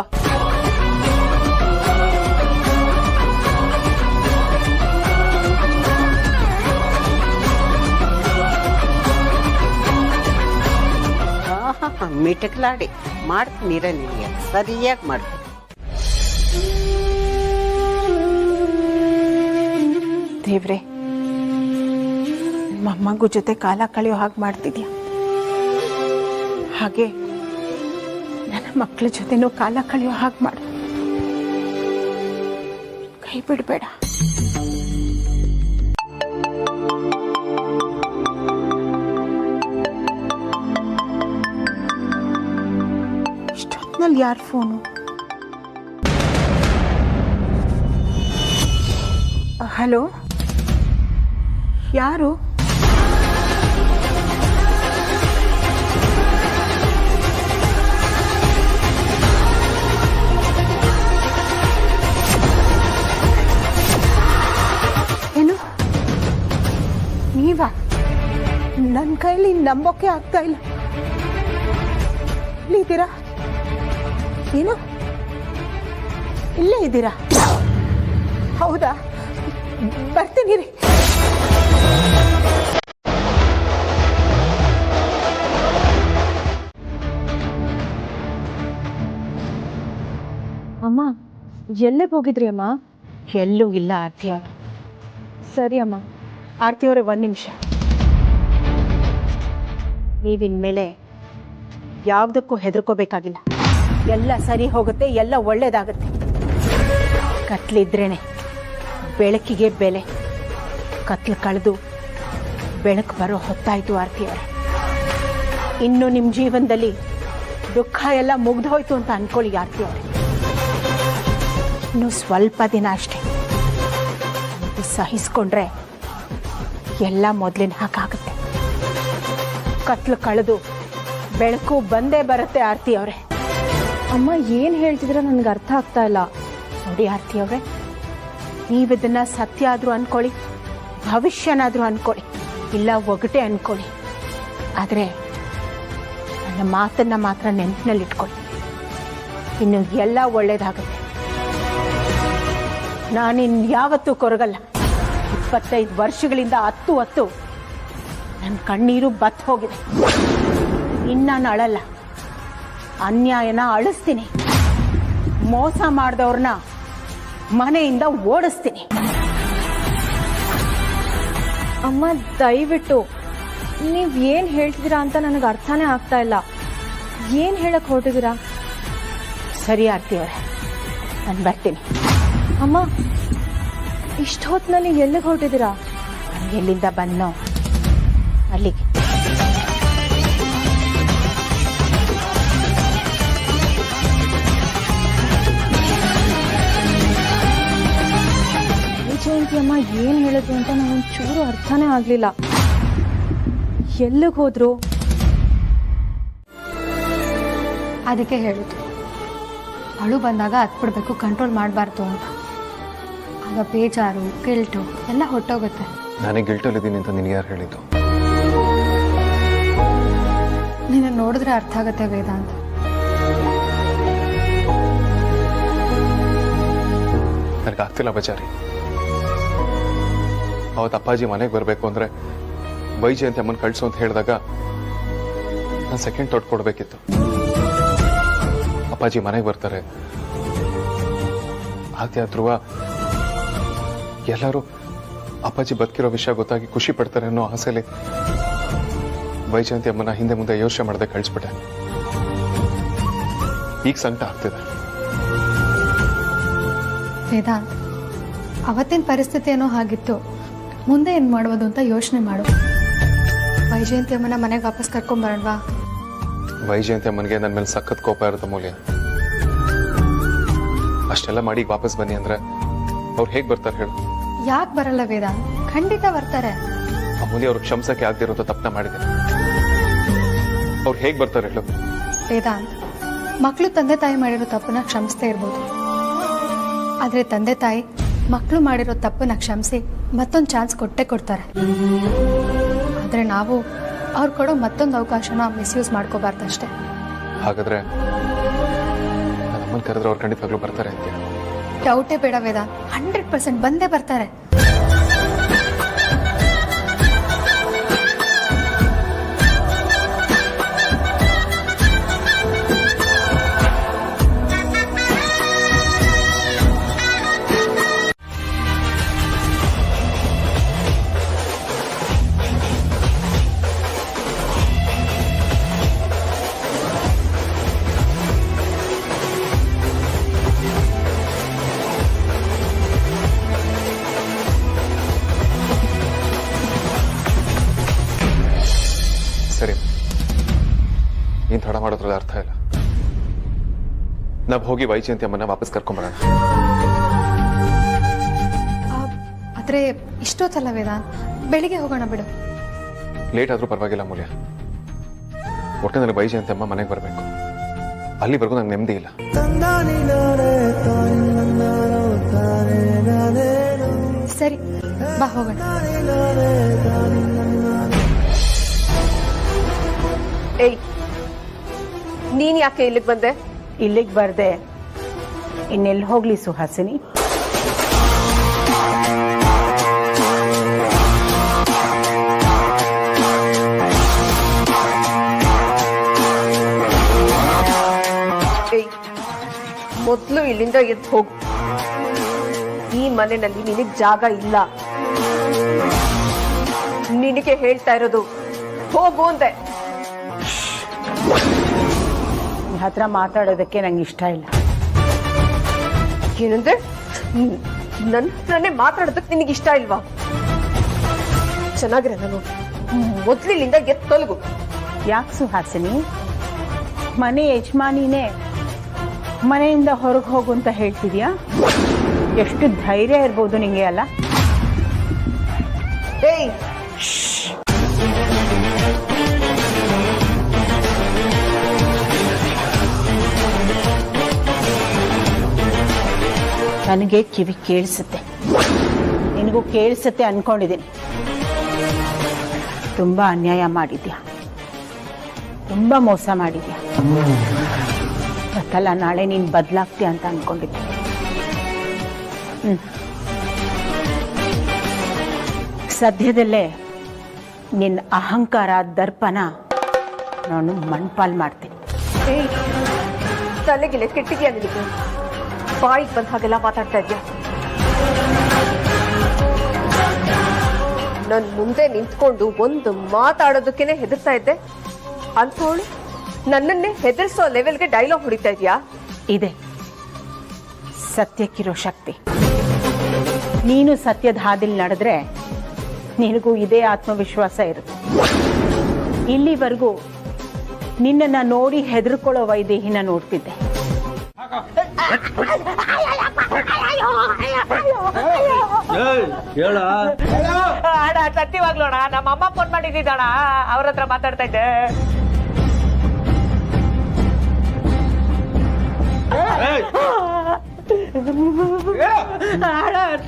ಮಿಟಕ್ಲಾಡಿ ಮಾಡ್ತೀನಿರ, ನಿನಗೆ ಸರಿಯಾಗಿ ಮಾಡ್ತೀನಿ. ದೇವ್ರೆ, ಮೊಮ್ಮಗು ಜೊತೆ ಕಾಲ ಕಳೆಯೋ ಹಾಗೆ ಮಾಡ್ತಿದ್ಯಾ. ಹಾಗೆ ನನ್ನ ಮಕ್ಕಳ ಜೊತೆನೂ ಕಾಲ ಕಳೆಯೋ ಹಾಗೆ ಮಾಡು. ಕೈ ಬಿಡಬೇಡ. ಇಷ್ಟೊತ್ತಿನಲ್ಲಿ ಯಾರ ಫೋನು? ಹಲೋ, ಯಾರು? ಏನು? ನೀವಾ? ನನ್ನ ಕೈಲಿ ನಂಬೋಕೆ ಆಗ್ತಾ ಇಲ್ಲ. ಇದ್ದೀರಾ? ಏನು? ಇಲ್ಲೇ ಇದ್ದೀರಾ? ಹೌದಾ? ಬರ್ತೀನಿ ರೀ. ಅಮ್ಮ, ಎಲ್ಲೇ ಹೋಗಿದ್ರಿ ಅಮ್ಮ? ಎಲ್ಲೂ ಇಲ್ಲ ಆರ್ತಿ. ಸರಿ ಅಮ್ಮ. ಆರ್ತಿ ಅವರೇ, ಒಂದು ನಿಮಿಷ. ನೀವಿನ್ಮೇಲೆ ಯಾವುದಕ್ಕೂ ಹೆದರ್ಕೋಬೇಕಾಗಿಲ್ಲ. ಎಲ್ಲ ಸರಿ ಹೋಗುತ್ತೆ, ಎಲ್ಲ ಒಳ್ಳೇದಾಗುತ್ತೆ. ಕತ್ಲಿದ್ರೇನೆ ಬೆಳಕಿಗೆ ಬೆಲೆ. ಕತ್ಲು ಕಳೆದು ಬೆಳಕು ಬರೋ ಹೊತ್ತಾಯಿತು ಆರ್ತಿಯವರೇ. ಇನ್ನು ನಿಮ್ಮ ಜೀವನದಲ್ಲಿ ದುಃಖ ಎಲ್ಲ ಮುಗ್ದೋಯ್ತು ಅಂತ ಅನ್ಕೊಳ್ಳಿ ಆರ್ತಿಯವರೇ. ಇನ್ನು ಸ್ವಲ್ಪ ದಿನ ಅಷ್ಟೇ. ಸಹಿಸ್ಕೊಂಡ್ರೆ ಎಲ್ಲ ಮೊದಲಿನ ಹಾಗಾಗುತ್ತೆ. ಕತ್ಲು ಕಳೆದು ಬೆಳಕು ಬಂದೇ ಬರುತ್ತೆ ಆರ್ತಿಯವರೇ. ಅಮ್ಮ, ಏನು ಹೇಳ್ತಿದ್ರೆ ನನಗೆ ಅರ್ಥ ಆಗ್ತಾ ಇಲ್ಲ. ನೋಡಿ ಆರ್ತಿಯವರೇ, ನೀವಿದನ್ನ ಸತ್ಯ ಆದರೂ ಅನ್ಕೊಳ್ಳಿ, ಭವಿಷ್ಯನಾದರೂ ಅನ್ಕೊಳ್ಳಿ, ಇಲ್ಲ ಒಗಟೆ ಅನ್ಕೊಳ್ಳಿ. ಆದರೆ ನನ್ನ ಮಾತನ್ನ ಮಾತ್ರ ನೆನಪಿನಲ್ಲಿ ಇಟ್ಕೊಳ್ಳಿ. ಇನ್ನು ಎಲ್ಲ ಒಳ್ಳೇದಾಗುತ್ತೆ. ನಾನಿನ್ ಯಾವತ್ತೂ ಕೊರಗಲ್ಲ. 25 ವರ್ಷಗಳಿಂದ ಹತ್ತು ನನ್ನ ಕಣ್ಣೀರು ಬತ್ ಹೋಗಿದೆ. ಇನ್ನು ನಾನು ಅಳಲ್ಲ. ಅನ್ಯಾಯನ ಅಳಿಸ್ತೀನಿ. ಮೋಸ ಮಾಡಿದವ್ರನ್ನ ಮನೆಯಿಂದ ಓಡಿಸ್ತೀನಿ. ಅಮ್ಮ ದಯವಿಟ್ಟು ನೀವ್ ಏನ್ ಹೇಳ್ತಿದ್ದೀರಾ ಅಂತ ನನಗೆ ಅರ್ಥನೇ ಆಗ್ತಾ ಇಲ್ಲ. ಏನ್ ಹೇಳಕ್ ಹೊರಟಿದ್ದೀರಾ? ಸರಿ ಆರ್ತಿ ಅವರೇ, ನಾನು ಬರ್ತೀನಿ. ಅಮ್ಮ ಇಷ್ಟು ಹೊತ್ತಿನಲ್ಲಿ ಎಲ್ಲಿಗೆ ಹೊರಟಿದ್ದೀರಾ? ಎಲ್ಲಿಂದ ಬಂದೋ ಅಲ್ಲಿಗೆ. ಜಯಂತಿ ಅಮ್ಮ ಏನ್ ಹೇಳಿದ್ರು ಅಂತ ನನಗೊಂಚೂರು ಅರ್ಥನೇ ಆಗ್ಲಿಲ್ಲ. ಎಲ್ಲಿಗೆ ಹೋದ್ರು? ಅದಕ್ಕೆ ಹೇಳಿದ್ದು ಅಳು ಬಂದಾಗ ಹತ್ಬಿಡ್ಬೇಕು, ಕಂಟ್ರೋಲ್ ಮಾಡಬಾರ್ದು ಅಂತ. ಆಗ ಬೇಜಾರು ಗಿಲ್ಟು ಎಲ್ಲ ಹೊಟ್ಟೋಗುತ್ತೆ. ನನಗೆ ಗಿಲ್ಟಲ್ಲಿದ್ದೀನಿ ಅಂತ ನಿನಗೆ ಯಾರು ಹೇಳಿದ್ದು? ನೀನು ನೋಡಿದ್ರೆ ಅರ್ಥ ಆಗತ್ತೆ ವೇದಾಂತ್. ನನಗಾಗ್ತಿಲ್ಲ ಬಚಾರಿ. ಅವತ್ತು ಅಪ್ಪಾಜಿ ಮನೆಗೆ ಬರಬೇಕು ಅಂದರೆ ವೈಜಯಂತಿ ಅಮ್ಮನ ಕಳಿಸು ಅಂತ ಹೇಳಿದಾಗ ನಾನು ಸೆಕೆಂಡ್ ಥಾಟ್ ಕೊಡಬೇಕಿತ್ತು. ಅಪ್ಪಾಜಿ ಮನೆಗೆ ಬರ್ತಾರೆ, ಆದ್ಯ ಧ್ರುವ ಎಲ್ಲರೂ ಅಪ್ಪಾಜಿ ಬದುಕಿರೋ ವಿಷಯ ಗೊತ್ತಾಗಿ ಖುಷಿ ಪಡ್ತಾರೆ ಅನ್ನೋ ಆಸೆಲಿ ವೈಜಯಂತಿ ಅಮ್ಮನ ಹಿಂದೆ ಮುಂದೆ ಯೋಚನೆ ಮಾಡದೆ ಕಳಿಸ್ಬಿಟ್ಟೆ. ಈಗ ಸಂಕಟ ಆಗ್ತಿದೆ. ವೇದಾಂತ್, ಅವತ್ತಿನ ಪರಿಸ್ಥಿತಿ ಏನೋ ಹಾಗಿತ್ತು, ಮುಂದೆ ಏನು ಮಾಡೋದು ಅಂತ ಯೋಚನೆ ಮಾಡು. ವೈಜಯಂತಿ ಅಮ್ಮನ ಮನೆಗೆ ವಾಪಸ್ ಕರ್ಕೊಂಬರೋಣವಾ? ವೈಜಯಂತಿ ಅಮ್ಮನಿಗೆ ನನ್ನ ಮೇಲೆ ಸಖತ್ ಕೋಪ ಇರುತ್ತೆ ಮೂಲ್ಯ. ಅಷ್ಟೆಲ್ಲ ಮಾಡಿ ವಾಪಸ್ ಬನ್ನಿ ಅಂದ್ರೆ ಅವ್ರು ಹೇಗೆ ಬರ್ತಾರೆ ಹೇಳು? ಯಾಕೆ ಬರಲ್ಲ ವೇದಾಂತ್? ಖಂಡಿತ ಬರ್ತಾರೆ. ಅಮೂಲ್ಯ ಅವ್ರು ಕ್ಷಮಿಸಕ್ಕೆ ಆಗದಿರೋ ತಪ್ಪನ ಮಾಡಿದ್ದೀನಿ. ಅವ್ರು ಹೇಗೆ ಬರ್ತಾರೆ ಹೇಳು? ವೇದಾಂತ್, ಮಕ್ಕಳು ತಂದೆ ತಾಯಿ ಮಾಡಿರೋ ತಪ್ಪನ್ನ ಕ್ಷಮಿಸ್ತೇ ಇರ್ಬೋದು, ಆದ್ರೆ ತಂದೆ ತಾಯಿ ಮಕ್ಕಳು ಮಾಡಿರೋ ತಪ್ಪನ್ನ ಕ್ಷಮಿಸಿ ಮತ್ತೊಂದು ಚಾನ್ಸ್ ಕೊಟ್ಟೆ ಕೊಡ್ತಾರೆ. ಆದ್ರೆ ನಾವು ಅವ್ರು ಕೊಡೋ ಮತ್ತೊಂದು ಅವಕಾಶನ ಮಿಸ್ಯೂಸ್ ಮಾಡ್ಕೋಬಾರ್ದಷ್ಟೇ. ಹಾಗಾದ್ರೆ ನನ್ನ ಅಮ್ಮನ ಕರೆದ್ರೆ ಅವ್ರು ಖಂಡಿತವಾಗ್ಲೂ ಬರ್ತಾರೆ ಅಂತ ಡೌಟೇ ಬೇಡ ವೇದಾಂತ್, 100% ಬಂದೇ ಬರ್ತಾರೆ. ಸರಿ, ನೀನ್ ತಡ ಮಾಡೋದ್ರಲ್ಲಿ ಅರ್ಥ ಇಲ್ಲ. ನಾವ್ ಹೋಗಿ ವೈಜಯಂತಿ ಅಮ್ಮನ ವಾಪಸ್ ಕರ್ಕೊಂಬರೋಣ. ಆದ್ರೆ ಇಷ್ಟೊತ್ತಲ್ಲ ವೇದಾಂತ್, ಬೆಳಿಗ್ಗೆ ಹೋಗೋಣ ಬಿಡು. ಲೇಟ್ ಆದ್ರೂ ಪರವಾಗಿಲ್ಲ ಮೂಲ್ಯ. ಒಟ್ಟಿನಲ್ಲಿ ವೈಜಯಂತಿ ಅಮ್ಮ ಮನೆಗೆ ಬರಬೇಕು. ಅಲ್ಲಿವರೆಗೂ ನಂಗೆ ನೆಮ್ಮದಿ ಇಲ್ಲ. ಸರಿ ಬಾ ಹೋಗೋಣ. ಏಯ್, ನೀನ್ ಯಾಕೆ ಇಲ್ಲಿಗೆ ಬಂದೆ? ಇಲ್ಲಿಗೆ ಬರ್ದೆ ಇನ್ನೆಲ್ಲಿ ಹೋಗ್ಲಿ ಸುಹಾಸಿನಿ? ಏಯ್, ಮೊದ್ಲು ಇಲ್ಲಿಂದ ಎದ್ದು ಹೋಗು. ಈ ಮನೆಯಲ್ಲಿ ನಿನಗ್ ಜಾಗ ಇಲ್ಲ. ನಿನಗೆ ಹೇಳ್ತಾ ಇರೋದು ಹೋಗು ಅಂದೆ. ಈ ಹತ್ರ ಮಾತಾಡೋದಕ್ಕೆ ನಂಗೆ ಇಷ್ಟ ಇಲ್ಲ. ಏನಂದ್ರೆ ನನ್ನ ಹತ್ರನೇ ಮಾತಾಡೋದಕ್ಕೆ ನಿನಗೆ ಇಷ್ಟ ಇಲ್ವಾ? ಚೆನ್ನಾಗಿರಲ್ಲ ನೋಡಿ, ಮೊದ್ಲಿಲ್ಲಿಂದ ಎದ್ದು ತೊಲಗು. ಯಾಕೆ ಸುಹಾಸಿನಿ? ಮನೆ ಯಜಮಾನಿನೇ ಮನೆಯಿಂದ ಹೊರಗೆ ಹೋಗು ಅಂತ ಹೇಳ್ತಿದ್ಯಾ? ಎಷ್ಟು ಧೈರ್ಯ ಇರ್ಬೋದು ನಿಂಗೆ ಅಲ್ಲ? ಏಯ್, ನನಗೆ ಕಿವಿ ಕೇಳಿಸುತ್ತೆ, ನಿನಗೂ ಕೇಳಿಸುತ್ತೆ ಅನ್ಕೊಂಡಿದ್ದೀನಿ. ತುಂಬಾ ಅನ್ಯಾಯ ಮಾಡಿದ್ಯಾ, ತುಂಬಾ ಮೋಸ ಮಾಡಿದ್ಯಾ. ಇವತ್ತಲ್ಲ ನಾಳೆ ನೀನು ಬದಲಾಗ್ತೀಯ ಅಂತ ಅನ್ಕೊಂಡಿದ್ದೆ. ಸದ್ಯದಲ್ಲೇ ನಿನ್ನ ಅಹಂಕಾರ ದರ್ಪನ ನಾನು ಮಣ್ಪಾಲ್ ಮಾಡ್ತೀನಿ. ತಲೆಗಿಲೆ ಕೆಟ್ಟಿದ್ಯಾ ನಿನಗೆ? ಬಾಯಿಗೆ ಬಂದ ಹಾಗೆಲ್ಲ ಮಾತಾಡ್ತಾ ಇದ್ಯಾ? ನನ್ ಮುಂದೆ ನಿಂತ್ಕೊಂಡು ಒಂದು ಮಾತಾಡೋದಕ್ಕೇನೆ ಹೆದರ್ತಾ ಇದ್ದೆ ಅಂಥವಳು ನನ್ನನ್ನೇ ಹೆದರ್ಸೋ ಲೆವೆಲ್ಗೆ ಡೈಲಾಗ್ ಹೊಡಿತಾ ಇದ್ಯಾ? ಇದೆ ಸತ್ಯಕ್ಕಿರೋ ಶಕ್ತಿ. ನೀನು ಸತ್ಯದ ಹಾದಿಲ್ ನಡೆದ್ರೆ ನಿನಗೂ ಇದೇ ಆತ್ಮವಿಶ್ವಾಸ ಇರುತ್ತೆ. ಇಲ್ಲಿವರೆಗೂ ನಿನ್ನನ್ನ ನೋಡಿ ಹೆದರ್ಕೊಳ್ಳೋ ವೈದೇಹಿನ ನೋಡ್ತಿದ್ದೆ. ಅಣ್ಣ ಸತ್ಯವಾಗ್ಲೋಣ, ನಮ್ಮ ಅಮ್ಮ ಫೋನ್ ಮಾಡಿದ್ದಣ್ಣ, ಅವ್ರ ಹತ್ರ ಮಾತಾಡ್ತಾ ಇದ್ದೆ.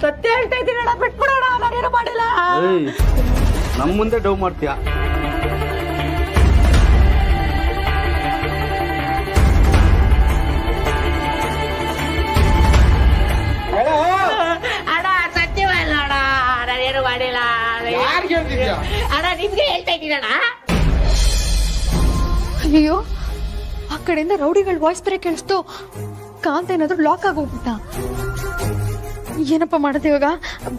ಸತ್ಯ ಹೇಳ್ತಾ ಇದ್ದೀನಿ, ಬಿಟ್ಬಿಡೋಣ, ನಾನೇನು ಮಾಡಿಲ್ಲ. ನಮ್ಮ ಮುಂದೆ ಡೌ ಮಾಡ್ತೀಯ? ಅಣ್ಣ ಸತ್ಯವಲ್ಲ ಅಣ್ಣ, ನಾನೇನು ಮಾಡಿಲ್ಲ ಅಣ್ಣ, ನಿಮ್ಗೆ ಹೇಳ್ತಾ ಇದ್ದೀನಣ್ಣ. ಅಯ್ಯೋ, ಆ ಕಡೆಯಿಂದ ರೌಡಿಗಳ ವಾಯ್ಸ್ ಬೇರೆ ಕೇಳಿಸ್ತು. ಕಾಂತ ಏನಾದ್ರು ಲಾಕ್ ಆಗೋಗ್ಬಿಟ್ಟ. ಏನಪ್ಪ ಮಾಡೋದು ಇವಾಗ?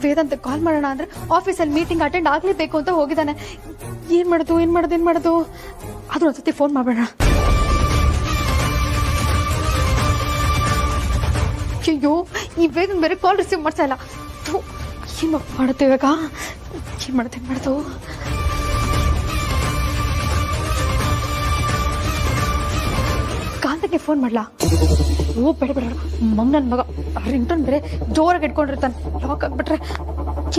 ವೇದಾಂತ ಕಾಲ್ ಮಾಡೋಣ ಅಂದ್ರೆ ಆಫೀಸಲ್ಲಿ ಮೀಟಿಂಗ್ ಅಟೆಂಡ್ ಆಗ್ಲೇಬೇಕು ಅಂತ ಹೋಗಿದ್ದಾನೆ. ಏನ್ ಮಾಡೋದು? ಆದ್ರೂ ಒಂದ್ಸತಿ ಫೋನ್ ಮಾಡೋಣ. ಅಯ್ಯೋ, ಈ ವೇದನ್ ಬೇರೆ ಕಾಲ್ ರಿಸೀವ್ ಮಾಡ್ತಾ ಇಲ್ಲ. ಏನು ಮಾಡುತ್ತೆ ಇವಾಗ? ಏನ್ ಮಾಡೋದು? ಕಾಂತಕ್ಕೆ ಫೋನ್ ಮಾಡ್ಲಾ? ಓ ಬೇಡ ಮಂಗನ್ ಮಗ ರಿಂಗ್ಟೋನ್ ಬೇರೆ ಜೋರಾಗಿ ಇಟ್ಕೊಂಡಿರ್ತಾನೆ. ಲಾಕ್ ಆಗ್ಬಿಟ್ರೆ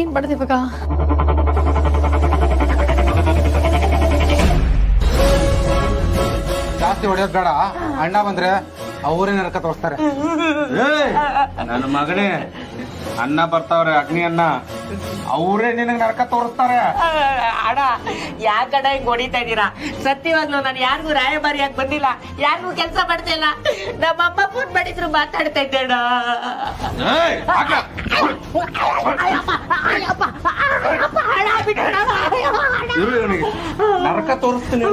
ಏನ್ ಮಾಡೋದು ಇವಾಗ? ಜಾಸ್ತಿ ಹೊಡೆಯೋದ್ ಬೇಡ, ಅಣ್ಣ ಬಂದ್ರೆ ಅವರೇ ನರಕ ತೋರಿಸ್ತಾರೆ. ನನ್ನ ಮಗನೇ, ಅಣ್ಣ ಬರ್ತಾವ್ರೆ, ಅಗ್ನಿ ಅಣ್ಣ, ಅವರೇ ನಿನಗೆ ನರಕ ತೋರಿಸ್ತಾರೆ. ಅಣ್ಣ ಯಾಕಡ ಹಿಂಗ್ ಹೊಡಿತಾ ಇದ್ದೀರಾ? ಸತ್ಯವಾಗ್ಲೂ ನಾನು ಯಾರಿಗೂ ರಾಯಭಾರಿಯಾಗಿ ಬಂದಿಲ್ಲ, ಯಾರಿಗೂ ಕೆಲಸ ಮಾಡ್ತಾ ಇಲ್ಲ. ನಮ್ಮಮ್ಮ ಫೋನ್ ಮಾಡಿದ್ರು ಮಾತಾಡ್ತಾ ಇದ್ದೆ ಅಣ್ಣ. ನರಕ ತೋರಿಸ್ತೀನಿ.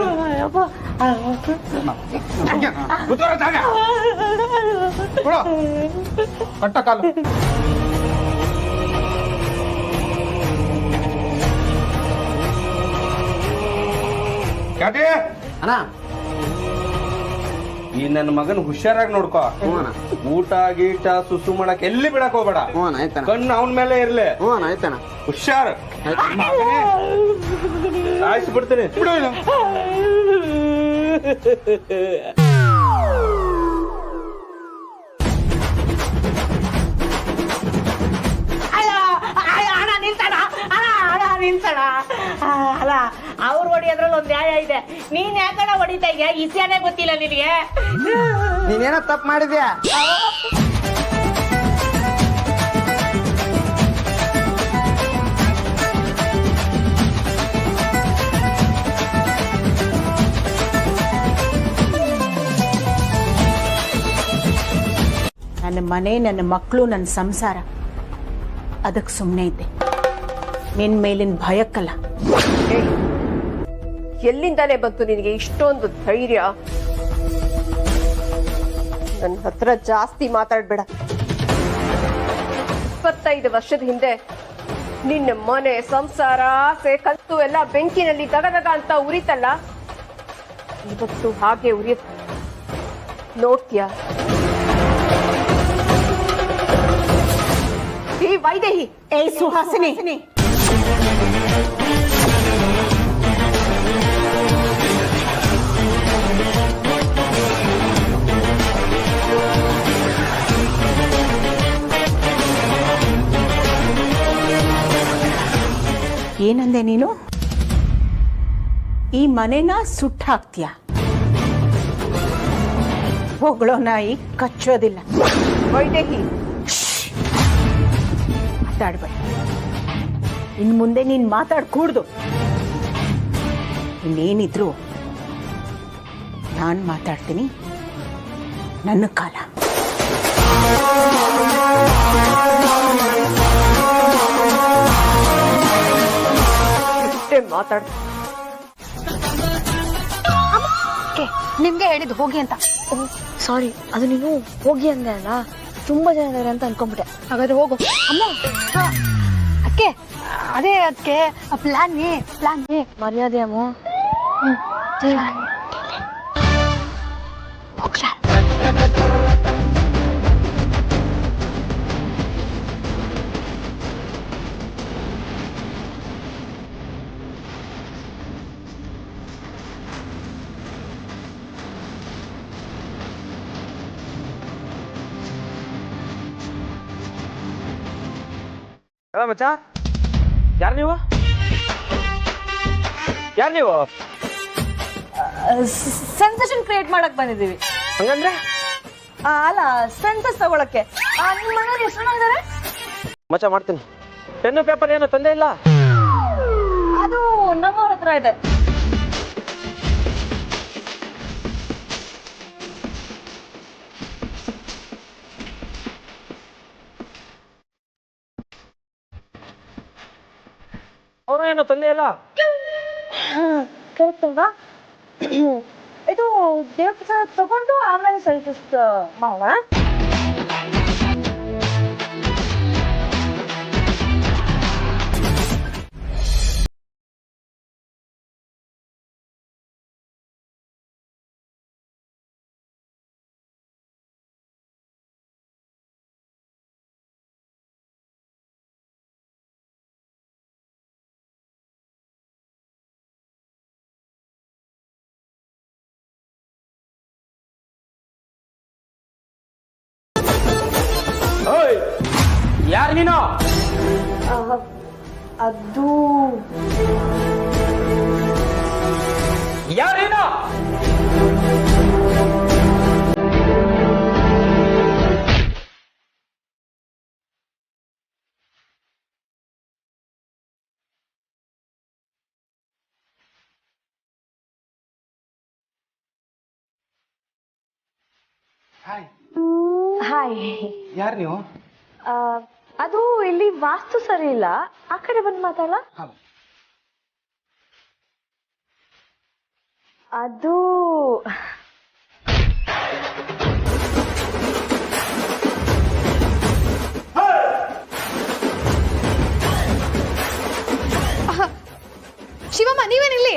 ಕಟ್ಟ ಕಾಲು. ಅಣ್ಣ, ಈ ನನ್ನ ಮಗನ್ ಹುಷಾರಾಗಿ ನೋಡ್ಕೋ. ಊಟ ಗೀಟ ಸುಸು ಮಾಡಕ್ ಎಲ್ಲಿ ಬಿಡಕ್ ಹೋಗ್ಬೇಡ. ಕಣ್ಣು ಅವನ ಮೇಲೆ ಇರ್ಲಿ. ಹುಷಾರ್. ಸಾಯಿಸ್ಬಿಡ್ತೀನಿ. ನಿಲ್ಸಣ. ಅಲ್ಲ, ಅವ್ರು ಹೊಡಿಯೋದ್ರಲ್ಲಿ ಒಂದ್ ನ್ಯಾಯ ಇದೆ. ನೀನ್ ಯಾಕಣ ಹೊಡಿತಾ ಇದೆಯಾ? ಇಸ್ಯಾನೇ ಗೊತ್ತಿಲ್ಲ ನಿನಗೆ? ನೀನೇನೋ ತಪ್ಪು ಮಾಡಿದ್ಯಾ? ನನ್ನ ಮನೆ, ನನ್ನ ಮಕ್ಕಳು, ನನ್ನ ಸಂಸಾರ, ಅದಕ್ಕೆ ಸುಮ್ಮನೆ ಇದ್ದೆ. ನಿನ್ ಮೇಲಿನ ಭಯಕ್ಕಲ್ಲ. ಎಲ್ಲಿಂದಾನೇ ಬಂತು ನಿನಗೆ ಇಷ್ಟೊಂದು ಧೈರ್ಯ? ನನ್ನ ಹತ್ರ ಜಾಸ್ತಿ ಮಾತಾಡ್ಬೇಡ. 25 ವರ್ಷದ ಹಿಂದೆ ನಿನ್ನ ಮನೆ, ಸಂಸಾರ, ಆಸೆ, ಕಲ್ತು ಎಲ್ಲ ಬೆಂಕಿನಲ್ಲಿ ದಗದಗ ಅಂತ ಉರಿತಲ್ಲ, ಇವತ್ತು ಹಾಗೆ ಉರಿಯುತ್ತೆ. ನೋಡ್ತೀಯಾ? ಈ ವೈದೇಹಿ, ಏ ಸುಹಾಸಿನಿ, ಏನಂದೆ ನೀನು? ಈ ಮನೆನ ಸುಟ್ಟು ಹಾಕ್ತೀಯ? ಹೊಗಳೋ ನಾಯಿ ಕಚ್ಚೋದಿಲ್ಲ. ವೈದೇಹಿ, ಮಾತಾಡ್ಬೇಡ. ಇನ್ ಮುಂದೆ ನೀನ್ ಮಾತಾಡ್ಕೂಡ್ದು. ಇನ್ನೇನಿದ್ರು ನಾನ್ ಮಾತಾಡ್ತೀನಿ, ನನ್ನ ಕಾಲ. ಮಾತಾಡ ನಿಮ್ಗೆ ಹೇಳಿದ್ದು ಹೋಗಿ ಅಂತ. ಸಾರಿ, ಅದು ನೀನು ಹೋಗಿ ಅಂದೆ ಅಲ್ಲ, ತುಂಬಾ ಜನ ಇದಾರೆ ಅಂತ ಅನ್ಕೊಂಡ್ಬಿಟ್ಟೆ. ಹಾಗಾದ್ರೆ ಹೋಗು. ಅಮ್ಮ ಅಕ್ಕೆ, ಅದೇ ಅದಕ್ಕೆ ಪ್ಲಾನ್ ಎ ಮರ್ಯಾದೆ ಅಮ್ಮ. ಮಚ್ಚ, ಯಾರು ನೀವು? ಸೆನ್ಸೇಷನ್ ಕ್ರಿಯೇಟ್ ಮಾಡಕ್ ಬಂದಿದ್ದೀವಿ. ಹಂಗಂದ್ರೆ ಅಲ್ಲ, ಸೆನ್ಸಸ್ ತಗೊಳಕ್ಕೆ. ನಿಮ್ಮ ಮನೆಯವ್ರು ಎಷ್ಟು ಜನ ಇದಾರೆ? ಮಚ್ಚ ಮಾಡ್ತೀನಿ. ಪೆನ್ನು ಪೇಪರ್ ಏನೋ ತಂದೆ ಇಲ್ಲ? ಅದು ನಮ್ಮವ್ರ ಹತ್ರ ಇದೆ. ಅವರು ಏನೋ ತಂದೆ ಇಲ್ಲ? ಕರೆಕ್ಟ್ ಅಲ್ವಾ? ಇದು ದೇವಸ್ಥಾನ ತಗೊಂಡು ಆಮೇಲೆ ಸೆನ್ಸಸ್ ಮಾಡೋಣ. ಯಾರು ನೀನು? ಅದು ಯಾರೇನು? ಹಾಯ್. ಯಾರು ನೀವು? ಅದು ಇಲ್ಲಿ ವಾಸ್ತು ಸರಿ ಇಲ್ಲ, ಆ ಕಡೆ ಬಂದು ಮಾತಾಡ. ಅದು ಶಿವಮ್ಮ, ನೀವೇನಿಲ್ಲಿ?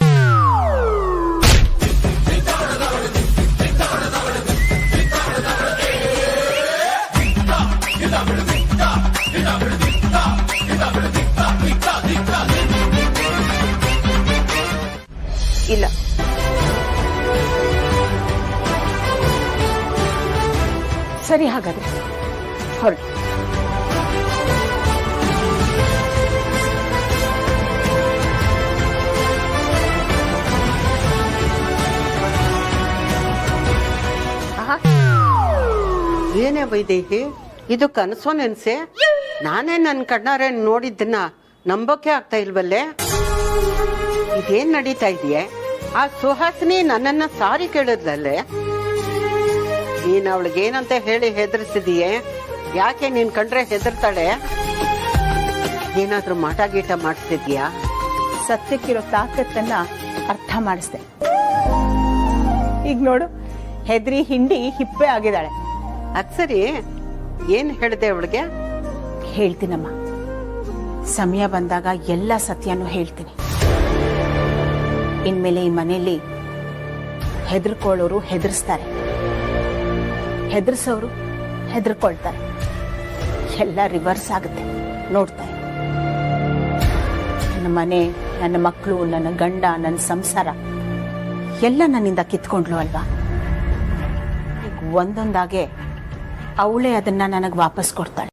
ಇಲ್ಲ, ಸರಿ, ಹಾಗಾದ್ರೆ ಹೊರಡು. ಏನೇ ವೈದೇಹಿ, ಇದು ಕನಸೋ ನೆನ್ಸೆ? ನಾನೇ ನನ್ನ ಕಣ್ಣಾರೆ ನೋಡಿದ್ದನ್ನ ನಂಬಕ್ಕೆ ಆಗ್ತಾ ಇಲ್ವಲ್ಲೇ. ಇದೇನ್ ನಡೀತಾ ಇದೆಯೇ? ಆ ಸುಹಾಸಿನಿ ನನ್ನನ್ನ ಸಾರಿ ಕೇಳಿದ್ಲಲ್ಲೇ. ನೀನ್ ಅವಳಿಗೇನಂತ ಹೇಳಿ ಹೆದರ್ಸಿದೀಯೇ? ಯಾಕೆ ನೀನ್ ಕಂಡ್ರೆ ಹೆದರ್ತಾಳೆ? ಏನಾದ್ರೂ ಮಾಟ ಗೀಟ ಮಾಡಿಸ್ತಿದ್ಯಾ? ಸತ್ಯಕ್ಕಿರೋ ತಾಕತ್ತನ್ನ ಅರ್ಥ ಮಾಡಿಸ್ದೆ. ಈಗ ನೋಡು, ಹೆದ್ರಿ ಹಿಂಡಿ ಹಿಪ್ಪೆ ಆಗಿದ್ದಾಳೆ. ಅದ್ ಸರಿ, ಏನ್ ಹೇಳಿದೆ ಅವಳಿಗೆ? ಹೇಳ್ತೀನಮ್ಮ, ಸಮಯ ಬಂದಾಗ ಎಲ್ಲ ಸತ್ಯನೂ ಹೇಳ್ತೀನಿ. ಇನ್ಮೇಲೆ ಈ ಮನೆಯಲ್ಲಿ ಹೆದರ್ಕೊಳ್ಳೋರು ಹೆದರ್ಸ್ತಾರೆ, ಹೆದರ್ಸೋರು ಹೆದರ್ಕೊಳ್ತಾರೆ. ಎಲ್ಲ ರಿವರ್ಸ್ ಆಗುತ್ತೆ, ನೋಡ್ತಾ ಇರು. ನನ್ನ ಮನೆ, ನನ್ನ ಮಕ್ಕಳು, ನನ್ನ ಗಂಡ, ನನ್ನ ಸಂಸಾರ ಎಲ್ಲ ನನ್ನಿಂದ ಕಿತ್ಕೊಂಡ್ಲು ಅಲ್ವಾ? ಈಗ ಒಂದೊಂದಾಗೆ ಅವಳೇ ಅದನ್ನ ನನಗೆ ವಾಪಸ್ ಕೊಡ್ತಾಳೆ.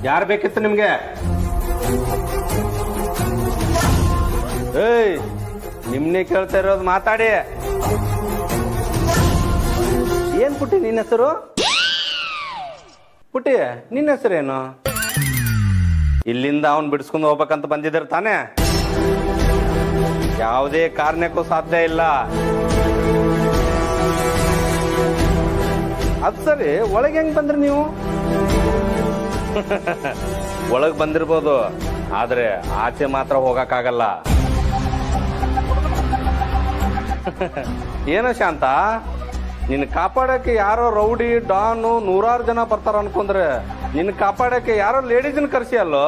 ಯಾರು ಬೇಕಿತ್ತು ನಿಮ್ಗೆ? ಏಯ್, ನಿಮ್ನೆ ಕೇಳ್ತಾ ಇರೋದು, ಮಾತಾಡಿ. ಏನ್ ಪುಟ್ಟಿ ನಿನ್ನ ಹೆಸರು? ಪುಟಿ ನಿನ್ನ ಹೆಸರೇನು? ಇಲ್ಲಿಂದ ಅವನ್ ಬಿಡಿಸ್ಕೊಂಡು ಹೋಗ್ಬೇಕಂತ ಬಂದಿದ್ದಾರೆ ತಾನೇ? ಯಾವುದೇ ಕಾರಣಕ್ಕೂ ಸಾಧ್ಯ ಇಲ್ಲ. ಅದ್ ಸರಿ, ಒಳಗೆ ಹೆಂಗ್ ಬಂದ್ರಿ ನೀವು? ಒಳಗ್ ಬಂದಿರ್ಬೋದು, ಆದ್ರೆ ಆಚೆ ಮಾತ್ರ ಹೋಗಕ್ಕಾಗಲ್ಲ. ಏನೋ ಶಾಂತ, ನಿನ್ನ ಕಾಪಾಡಕ್ಕೆ ಯಾರೋ ರೌಡಿ ಡಾನು 100 ಜನ ಬರ್ತಾರ ಅನ್ಕೊಂಡ್ರೆ ನಿನ್ನ ಕಾಪಾಡಕ್ಕೆ ಯಾರೋ ಲೇಡೀಸ್ನ ಕರ್ಸಿ ಅಲ್ಲೋ?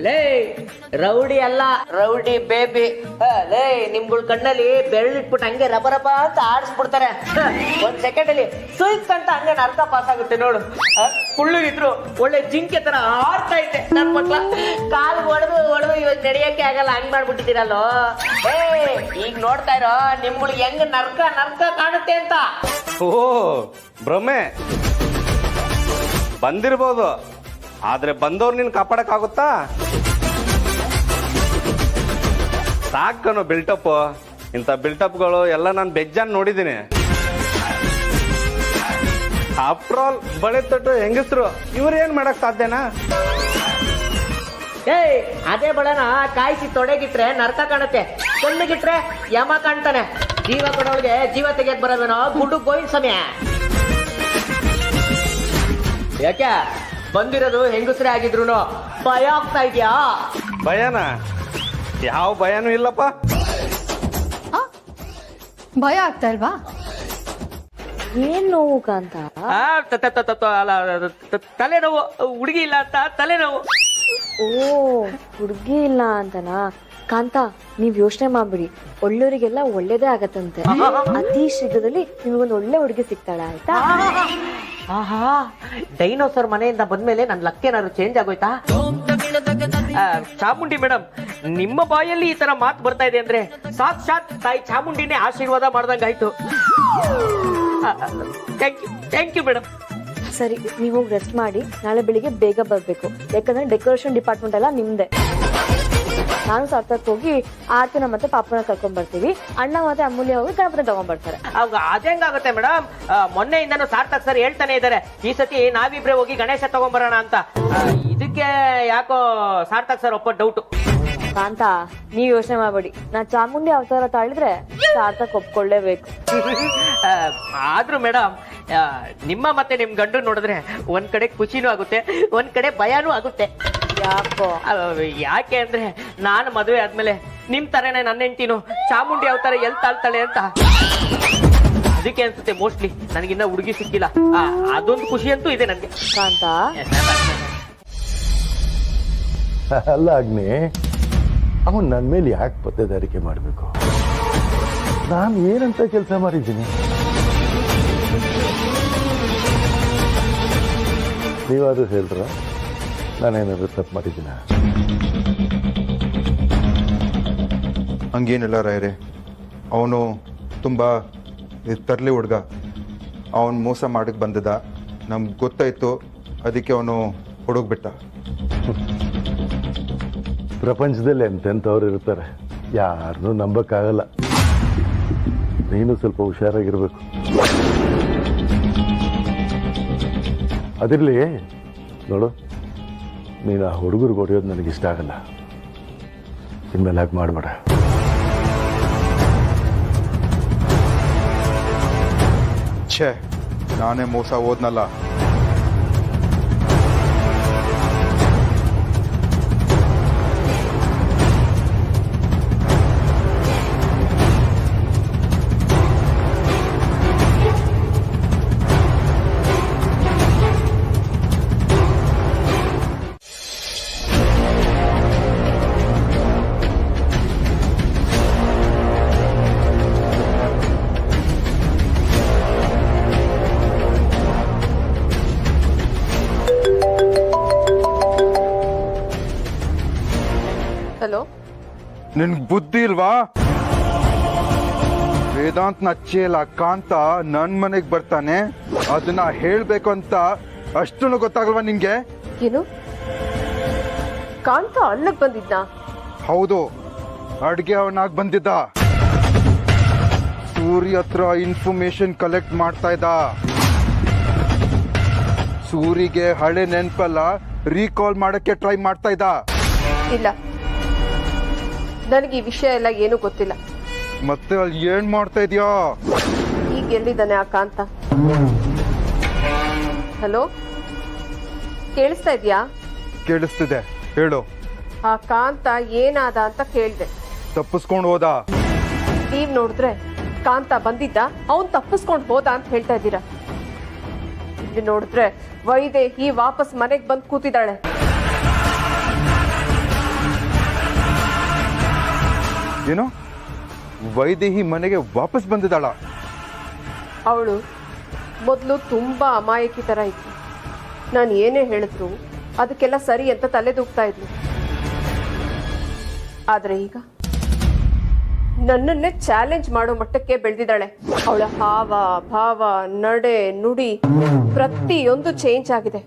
ಲೇ ರೌಡಿ ಅಲ್ಲ, ರೌಡಿ ಬೇಬಿ. ಲೇ ನಿಮ್ಗಳ ಕಣ್ಣಲ್ಲಿ ಬೆರಳಿಟ್ಬಿಟ್ಟು ಹಂಗೆ ರಬ ರಬ ಅಂತ ಆಡಿಸ್ಬಿಡ್ತಾರೆ. ಒಂದ್ ಸೆಕೆಂಡ್ ಅಲ್ಲಿ ಸುಯ್ಸ್ ಅಂತ ಹಂಗೆ ಅರ್ಥ ಪಾಸ್ ಆಗುತ್ತೆ ನೋಡು. ಕುಳ್ಳುಗಿದ್ರು ಒಳ್ಳೆ ಜಿಂಕೆ ತರ ಆಡ್ತಾ ಇದ್ದೆ ನನ್ ಮಕ್ಳ. ಕಾಲು ಹೊಡೆದು ಇವಾಗ ನಡೆಯಕ್ಕೆ ಆಗಲ್ಲ, ಹಂಗ್ ಮಾಡ್ಬಿಟ್ಟಿದ್ದೀರಲ್ಲೋ. ಈಗ ನೋಡ್ತಾ ಇರೋ ನಿಮ್ಗಳಿಗೆ ಹೆಂಗ್ ನರ್ಕ ಕಾಣುತ್ತೆ ಅಂತ. ಓ ಭ್ರಮೆ ಬಂದಿರ್ಬೋದು, ಆದ್ರೆ ಬಂದವ್ರು ನಿನ್ ಕಾಪಾಡಕ್ ಆಗುತ್ತಾ? ಸಾಕನು ಬಿಲ್ಟಪ್. ಇಂಥ ಬಿಲ್ಟಪ್ಗಳು ಎಲ್ಲ ನಾನು ಬೆಜ್ಜಾನ್ ನೋಡಿದ್ದೀನಿ. ಆಫ್ಟರ್ ಆಲ್ ಬಳೆ ತೊಟ್ಟು ಹೆಂಗಸ್ರು ಇವ್ರು ಏನ್ ಮಾಡಕ್ ಸಾಧ್ಯನಾ? ಅದೇ ಬಡನ ಕಾಯಿಸಿ ತೊಡೆಗಿಟ್ರೆ ನರ್ಕ ಕಾಣುತ್ತೆ, ಕಣ್ಣಿಗಿಟ್ರೆ ಯಮ ಕಾಣ್ತಾನೆ. ಜೀವ ಕೊಡೋಳಿಗೆ ಜೀವ ತೆಗೆಯಕ್ ಬರೋದೇನೋ ಗುಂಡು ಗೋವಿಂದ ಸಮಯ. ಯಾಕೆ ಬಂದಿರೋದು ಹೆಂಗಸ್ರೇ ಆಗಿದ್ರು ಭಯ ಆಗ್ತಾ ಇದ್ಯಾ? ಭಯನಾ? ಯಾವ ಭಯನೂ ಇಲ್ಲಪ್ಪ. ಭಯ ಆಗ್ತಾ ಇಲ್ವಾ? ಏನ್ ನೋವು ಕಾಂತ? ತಲೆನೋವು. ಹುಡುಗಿ ಇಲ್ಲ ಅಂತ ತಲೆನೋವು. ಓ ಹುಡುಗಿ ಇಲ್ಲ ಅಂತನಾ? ಕಾಂತ ನೀವ್ ಯೋಚನೆ ಮಾಡ್ಬಿಡಿ, ಒಳ್ಳೆಯವರಿಗೆಲ್ಲ ಒಳ್ಳೇದೇ ಆಗತ್ತಂತೆ. ಅತಿ ಶೀಘ್ರದಲ್ಲಿ ನಿಮ್ಗೊಂದು ಒಳ್ಳೆ ಹುಡುಗಿ ಸಿಗ್ತಾಳ, ಆಯ್ತಾ? ಆಹಾ, ಡೈನೋಸರ್ ಮನೆಯಿಂದ ಬಂದ್ಮೇಲೆ ನನ್ ಲಕ್ ಏನಾದ್ರು ಚೇಂಜ್ ಆಗೋಯ್ತಾ? ಚಾಮುಂಡಿ ಮೇಡಮ್, ನಿಮ್ಮ ಬಾಯಲ್ಲಿ ಈ ತರ ಮಾತು ಬರ್ತಾ ಇದೆ ಅಂದ್ರೆ ಸಾಕ್ಷಾತ್ ತಾಯಿ ಚಾಮುಂಡಿನೇ ಆಶೀರ್ವಾದ ಮಾಡ್ದಂಗಾಯ್ತು. Thank you madam. ಸರಿ, ನೀವು ಹೋಗಿ ರೆಸ್ಟ್ ಮಾಡಿ, ನಾಳೆ ಬೆಳಿಗ್ಗೆ ಬೇಗ ಬರ್ಬೇಕು. ಯಾಕಂದ್ರೆ ಡೆಕೋರೇಷನ್ ಡಿಪಾರ್ಟ್ಮೆಂಟ್ ಎಲ್ಲ ನಿಮ್ದೆ. ನಾನು ಸಾರ್ಥಕ್ ಹೋಗಿ ಆರ್ತಿನ ಮತ್ತೆ ಪಾಪನ ಕರ್ಕೊಂಡ್ ಬರ್ತೀವಿ. ಅಣ್ಣ ಮತ್ತೆ ಅಮೂಲ್ಯ ಹೋಗಿ ಗಣಪತಿ ತಗೊಂಡ್ ಬರ್ತಾರೆ. ಅದೇಂಗಾಗುತ್ತೆ ಮೇಡಮ್? ಮೊನ್ನೆಯಿಂದನೂ ಸಾರ್ಥಕ್ ಸರ್ ಹೇಳ್ತಾನೆ ಇದಾರೆ, ಈ ಸತಿ ನಾವಿಬ್ರೆ ಹೋಗಿ ಗಣೇಶ ತಗೊಂಡ್ಬರೋಣ ಅಂತ. ಇದಕ್ಕೆ ಯಾಕೋ ಸಾರ್ಥಕ್ ಸರ್ ಒಪ್ಪ ಡೌಟ್. ಕಾಂತ ನೀವ್ ಯೋಚನೆ ಮಾಡ್ಬೇಡಿ, ನಾ ಚಾಮುಂಡಿ ಅವತಾರ ತಾಳಿದ್ರೆ ಸಾರ್ಥಕ್ ಒಪ್ಕೊಳ್ಳೇಬೇಕು. ಆದ್ರೂ ಮೇಡಮ್, ನಿಮ್ಮ ಮತ್ತೆ ನಿಮ್ ಗಂಡು ನೋಡಿದ್ರೆ ಒಂದ್ ಕಡೆ ಖುಷಿನೂ ಆಗುತ್ತೆ, ಒಂದ್ ಕಡೆ ಭಯನೂ ಆಗುತ್ತೆ. ಯಾಕೋ? ಯಾಕೆ ಅಂದ್ರೆ ನಾನು ಮದುವೆ ಆದ್ಮೇಲೆ ನಿಮ್ ತರನೇ ನನ್ನ ಹೆಂಡತಿನು ಚಾಮುಂಡಿ ಅವತಾರ ಎಲ್ ತಾಳ್ತಾಳೆ ಅಂತ. ಅದಕ್ಕೆ ಅನ್ಸುತ್ತೆ ಮೋಸ್ಟ್ಲಿ ನನಗಿನ್ನ ಹುಡುಗಿ ಸಿಕ್ಕಿಲ್ಲ. ಅದೊಂದು ಖುಷಿ ಅಂತೂ ಇದೆ ನನ್ಗೆ. ಕಾಂತ ಅಲ್ಲ ಅಗ್ನಿ, ಅವನ್ ನನ್ನ ಮೇಲೆ ಯಾಕೆ ಪತ್ತೇದಾರಿಕೆ ಮಾಡಬೇಕು? ನಾನು ಏನಂತ ಕೆಲಸ ಮಾಡಿದ್ದೀನಿ? ನೀವಾದ್ರೂ ಹೇಳ್ರ ನಾನೇನಾದ್ರು ತಪ್ಪು ಮಾಡಿದ್ದೀನ? ಹಂಗೇನಿಲ್ಲ ರಾಯರೇ, ಅವನು ತುಂಬ ತರ್ಲಿ ಹುಡುಗ. ಅವನು ಮೋಸ ಮಾಡಕ್ಕೆ ಬಂದಿದ್ದ, ನಮ್ಗೆ ಗೊತ್ತಾಯ್ತು, ಅದಕ್ಕೆ ಅವನು ಹುಡುಗ್ಬಿಟ್ಟ. ಪ್ರಪಂಚದಲ್ಲಿ ಎಂತೆಂಥವ್ರು ಇರ್ತಾರೆ, ಯಾರನ್ನೂ ನಂಬಕ್ಕಾಗಲ್ಲ. ನೀನು ಸ್ವಲ್ಪ ಹುಷಾರಾಗಿರ್ಬೇಕು. ಅದಿರಲಿ ನೋಡು, ನೀನು ಆ ಹುಡುಗರಿಗೆ ಹೊಡೆಯೋದು ನನಗಿಷ್ಟ ಆಗಲ್ಲ. ಇನ್ಮೇಲೆ ಹಾಗೆ ಮಾಡಬೇಡ. ಛೇ, ನಾನೇ ಮೋಸ ಹೋದ್ನಲ್ಲ. ಹಲೋ, ನಿನ್ಗೆ ಬುದ್ಧಿ ಇಲ್ವಾ? ವೇದಾಂತ್ನ ಅಚ್ಚೇಲ ಕಾಂತ ನನ್ ಮನೆಗ್ ಬರ್ತಾನೆ, ಅದನ್ನ ಹೇಳ್ಬೇಕು ಅಂತ ಅಷ್ಟನ್ನು ಗೊತ್ತಾಗಲ್ವಾ ನಿಂಗೆ? ಏನು, ಕಾಂತ ಅಣ್ಣಗ್ ಬಂದಿದ್ದ? ಹೌದು, ಅಡ್ಗೆ ಅವನಾಗ್ ಬಂದಿದ್ದ. ಸೂರ್ಯ ಹತ್ರ ಇನ್ಫಾರ್ಮೇಶನ್ ಕಲೆಕ್ಟ್ ಮಾಡ್ತಾ ಇದ್ದ. ಸೂರಿಗೆ ಹಳೆ ನೆನಪೆಲ್ಲ ರೀಕಾಲ್ ಮಾಡಕ್ಕೆ ಟ್ರೈ ಮಾಡ್ತಾ ಇದ್ದ. ಇಲ್ಲ, ನನಗೆ ಈ ವಿಷಯ ಎಲ್ಲ ಏನೂ ಗೊತ್ತಿಲ್ಲ. ಮತ್ತೆ ಅಲ್ಲಿ ಏನ್ ಮಾಡ್ತಾ ಇದೀಯಾ? ಈಗ ಎಲ್ಲಿದ್ದಾನೆ ಆ ಕಾಂತ? ಹಲೋ, ಕೇಳಿಸ್ತಾ ಇದೆಯಾ? ಕೇಳಿಸ್ತಿದೆ, ಹೇಳು. ಆ ಕಾಂತ ಏನಾದ ಅಂತ ಕೇಳಿದೆ. ತಪ್ಪಿಸ್ಕೊಂಡು ಹೋದ. ನೀವ್ ನೋಡಿದ್ರೆ ಕಾಂತ ಬಂದಿದ್ದ, ಅವನ್ ತಪ್ಪಿಸ್ಕೊಂಡು ಹೋದ ಅಂತ ಹೇಳ್ತಾ ಇದ್ದೀರಾ. ಇಲ್ಲಿ ನೋಡಿದ್ರೆ ವೈದೇಹಿ ವಾಪಸ್ ಮನೆಗೆ ಬಂದು ಕೂತಿದ್ದಾಳೆ. ಏನು, ವೈದೇಹಿ ಮನೆಗೆ ವಾಪಸ್ ಬಂದಿದ್ದಾಳ? ಅವಳು ಮೊದಲು ತುಂಬಾ ಅಮಾಯಕಿ ತರ ಇತ್ತು. ನಾನು ಏನೇ ಹೇಳಿದ್ರು ಅದಕ್ಕೆಲ್ಲ ಸರಿ ಅಂತ ತಲೆದೂಗ್ತಾ ಇದ್ಲು. ಆದ್ರೆ ಈಗ ನನ್ನನ್ನೇ ಚಾಲೆಂಜ್ ಮಾಡೋ ಮಟ್ಟಕ್ಕೆ ಬೆಳೆದಿದ್ದಾಳೆ. ಅವಳ ಹಾವ ಭಾವ ನಡೆ ನುಡಿ ಪ್ರತಿಯೊಂದು ಚೇಂಜ್ ಆಗಿದೆ.